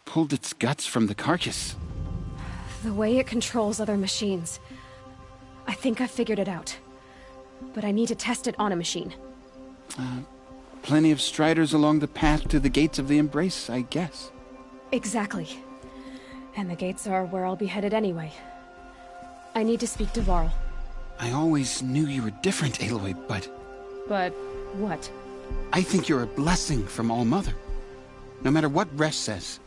Pulled its guts from the carcass. The way it controls other machines. I think I figured it out. But I need to test it on a machine. Plenty of Striders along the path to the gates of the Embrace, I guess. Exactly. And the gates are where I'll be headed anyway. I need to speak to Varl. I always knew you were different, Aloy, but... But what? I think you're a blessing from All-Mother. No matter what Resh says.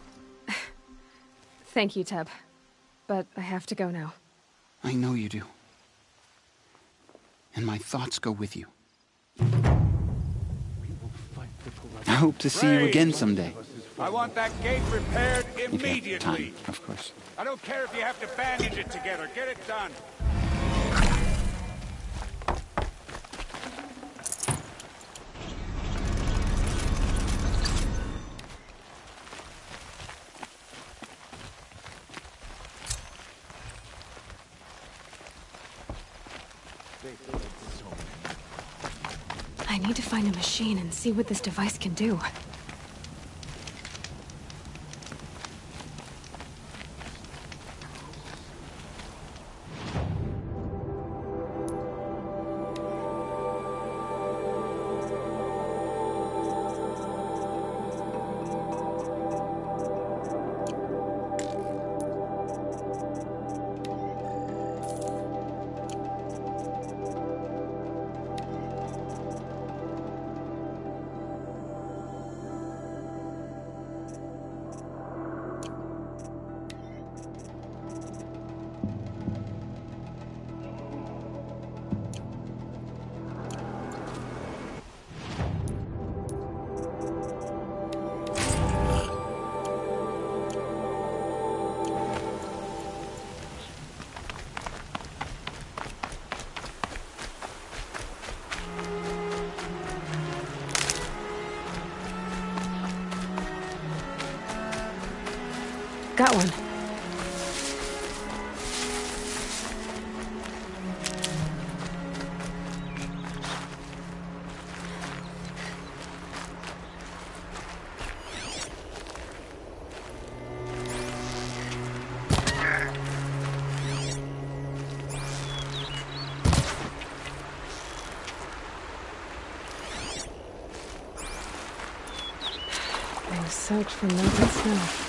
Thank you, Teb. But I have to go now. I know you do. And my thoughts go with you. I hope to see you again someday. I want that gate repaired Okay, immediately. time, of course. I don't care if you have to bandage it together. Get it done. I need to find a machine and see what this device can do. Got one. I'm soaked from melted snow.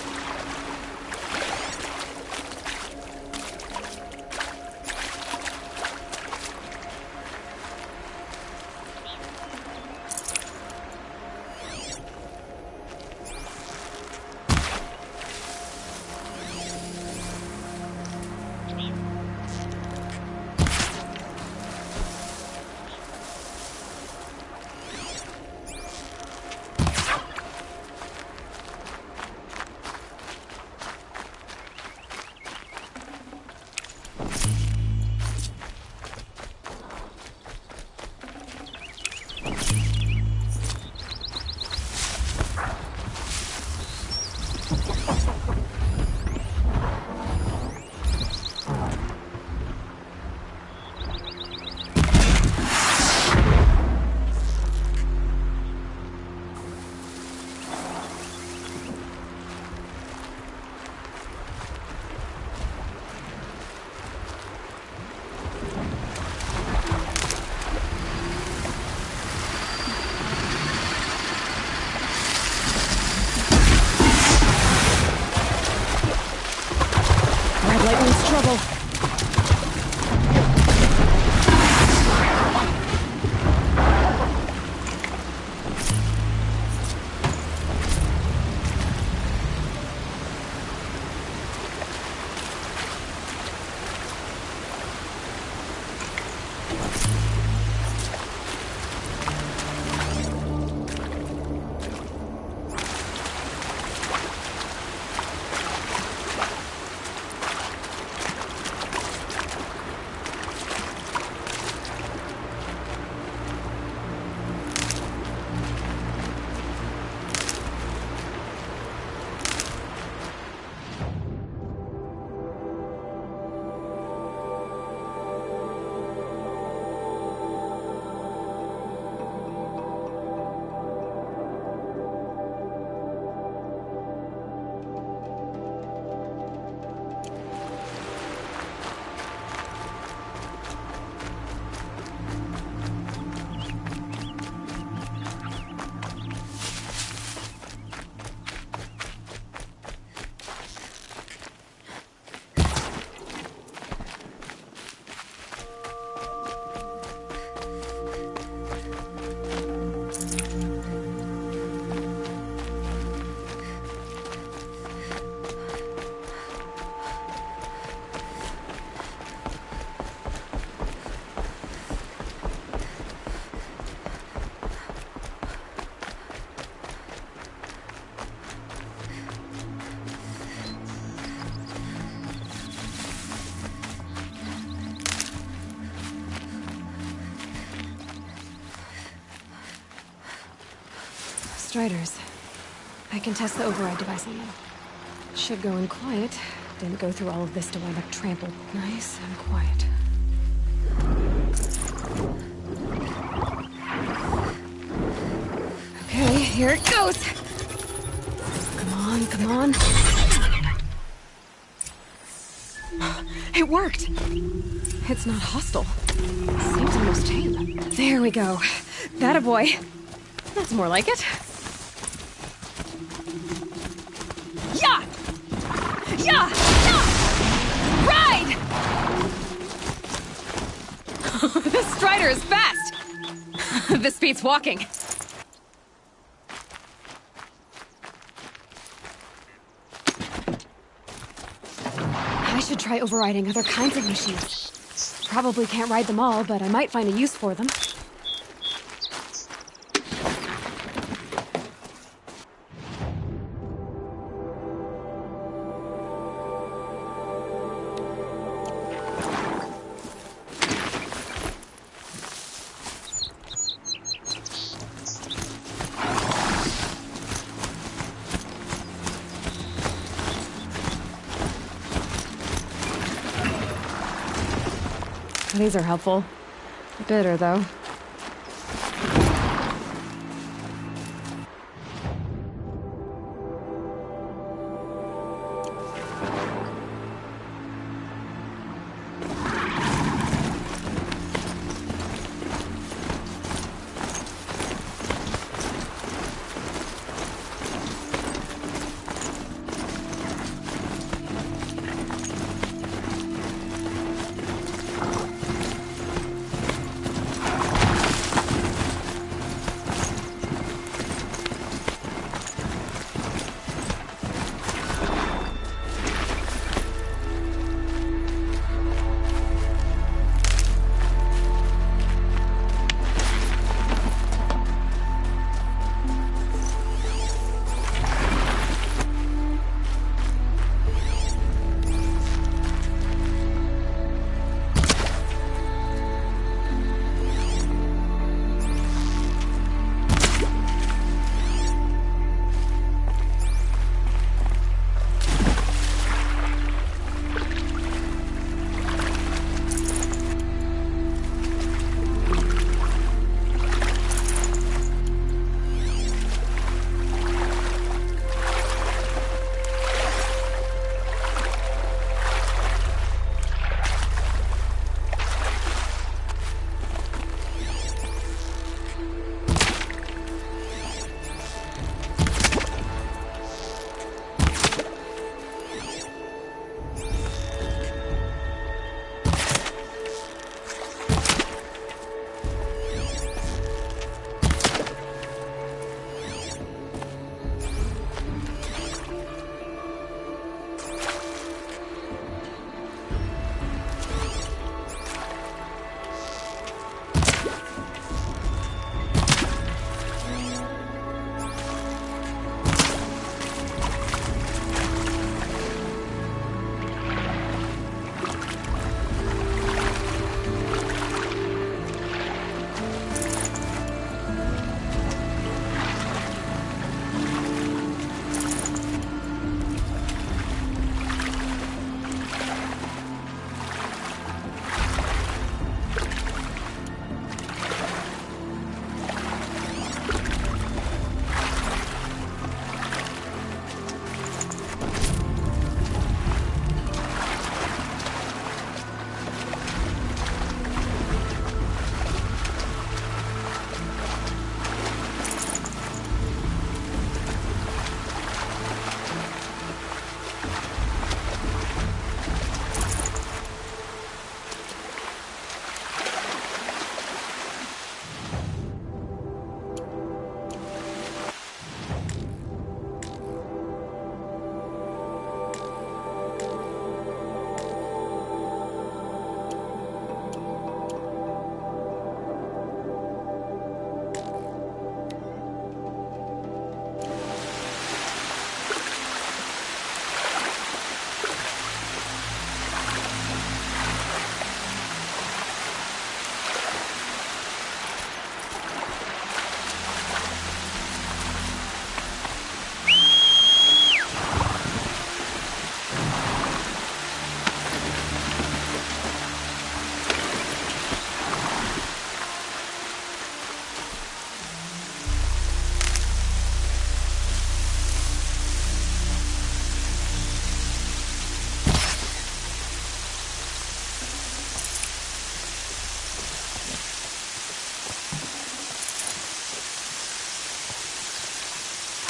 Striders. I can test the override device on them. Should go in quiet. Didn't go through all of this to wind up trampled. Nice and quiet. Okay, here it goes! Come on, come on. It worked! It's not hostile. Seems almost tame. There we go. That a boy. That's more like it. Yeah! Yeah! Yeah! Ride! This Strider is fast! This beats walking. I should try overriding other kinds of machines. Probably can't ride them all, but I might find a use for them. These are helpful. Bitter, though.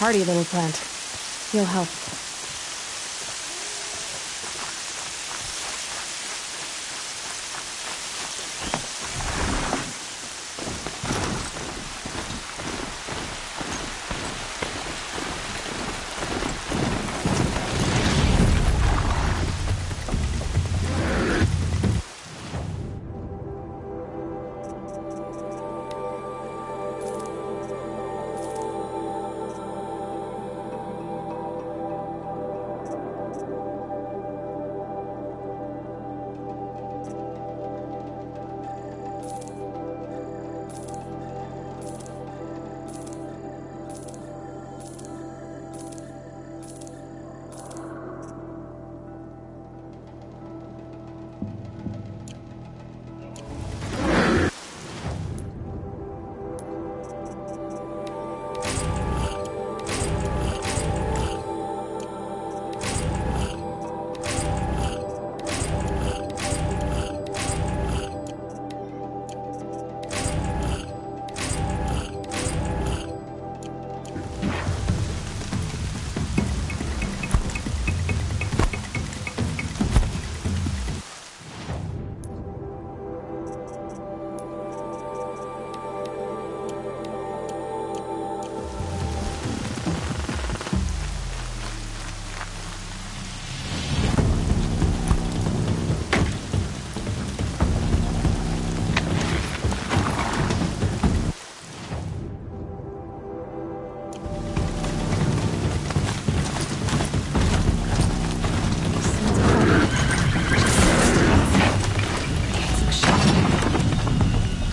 hardy little plant. He'll help.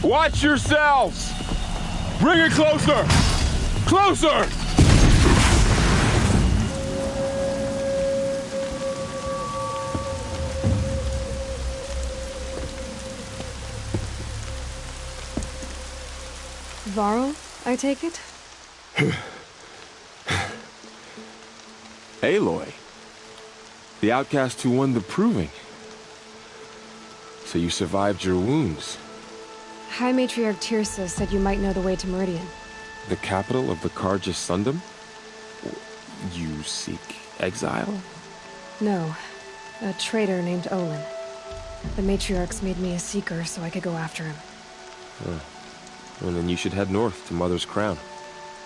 Watch yourselves! Bring it closer! Closer! Varl, I take it? Aloy. The outcast who won the proving. So you survived your wounds. High Matriarch Tirsa said you might know the way to Meridian. The capital of the Carja Sundom? You seek exile? No. A traitor named Olin. The Matriarchs made me a seeker so I could go after him. Huh. Well, then you should head north to Mother's Crown.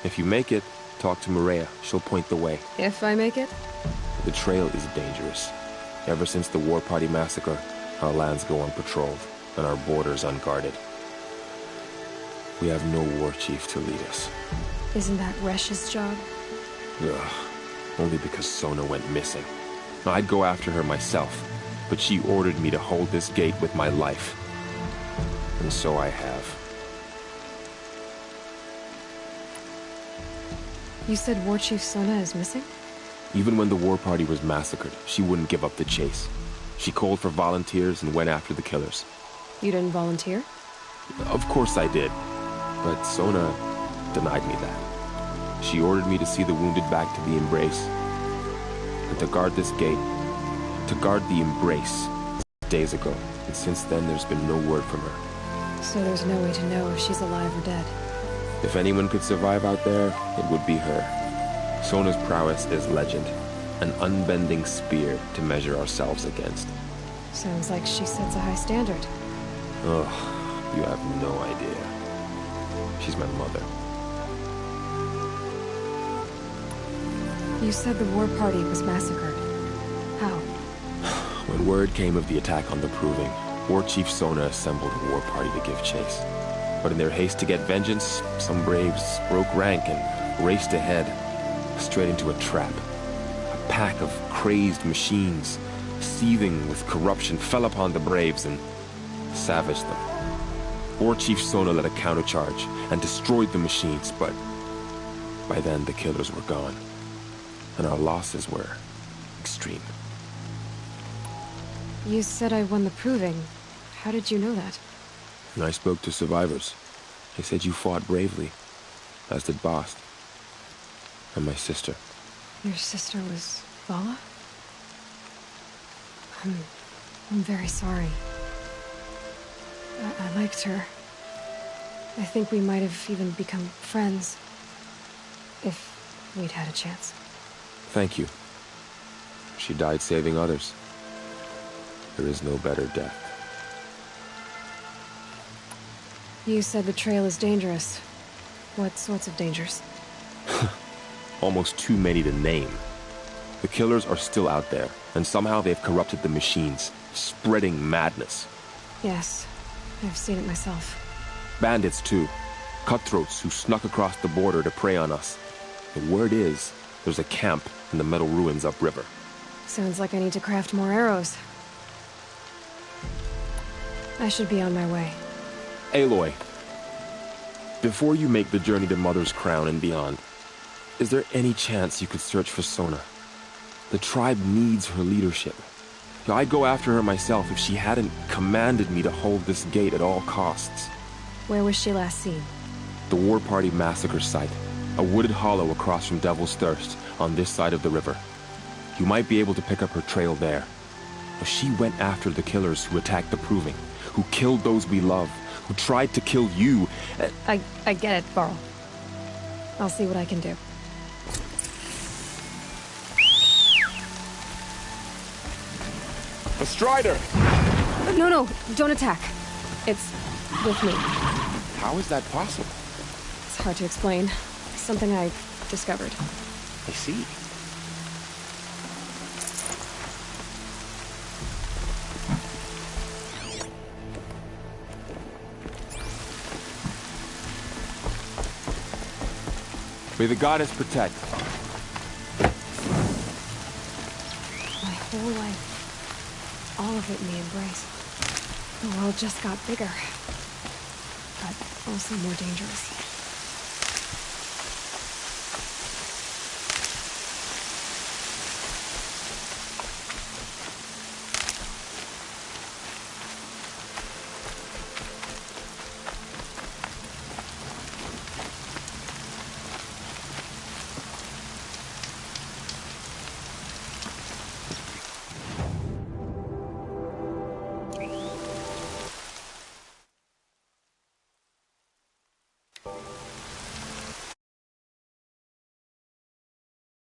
If you make it, talk to Maria. She'll point the way. If I make it? The trail is dangerous. Ever since the War Party massacre, our lands go unpatrolled, and our borders unguarded. We have no war chief to lead us. Isn't that Resh's job? Ugh. Only because Sona went missing. I'd go after her myself, but she ordered me to hold this gate with my life. And so I have. You said War Chief Sona is missing? Even when the War Party was massacred, she wouldn't give up the chase. She called for volunteers and went after the killers. You didn't volunteer? Of course I did. But Sona denied me that. She ordered me to see the wounded back to the Embrace. And to guard this gate. To guard the Embrace. Days ago. And since then, there's been no word from her. So there's no way to know if she's alive or dead. If anyone could survive out there, it would be her. Sona's prowess is legend. An unbending spear to measure ourselves against. Sounds like she sets a high standard. Ugh, you have no idea. She's my mother. You said the War Party was massacred. How? When word came of the attack on the Proving, War Chief Sona assembled a war party to give chase. But in their haste to get vengeance, some braves broke rank and raced ahead, straight into a trap. A pack of crazed machines, seething with corruption, fell upon the braves and savaged them. War Chief Sona led a countercharge and destroyed the machines, but by then the killers were gone, and our losses were extreme. You said I won the Proving. How did you know that? And I spoke to survivors. They said you fought bravely, as did Bast. And my sister. Your sister was Vala? I'm very sorry. I liked her. I think we might have even become friends. If we'd had a chance. Thank you. She died saving others. There is no better death. You said the trail is dangerous. What sorts of dangers? Almost too many to name. The killers are still out there, and somehow they've corrupted the machines, spreading madness. Yes, I've seen it myself. Bandits, too. Cutthroats who snuck across the border to prey on us. The word is, there's a camp in the metal ruins upriver. Sounds like I need to craft more arrows. I should be on my way. Aloy, before you make the journey to Mother's Crown and beyond, is there any chance you could search for Sona? The tribe needs her leadership. I'd go after her myself if she hadn't commanded me to hold this gate at all costs. Where was she last seen? The War Party massacre site. A wooded hollow across from Devil's Thirst, on this side of the river. You might be able to pick up her trail there. She went after the killers who attacked the Proving, who killed those we love, who tried to kill you. I get it, Varl. I'll see what I can do. A Strider! No, don't attack. It's with me. How is that possible? It's hard to explain. Something I discovered. I see. May the goddess protect. My whole life, all of it in the embrace. The world just got bigger, but also more dangerous.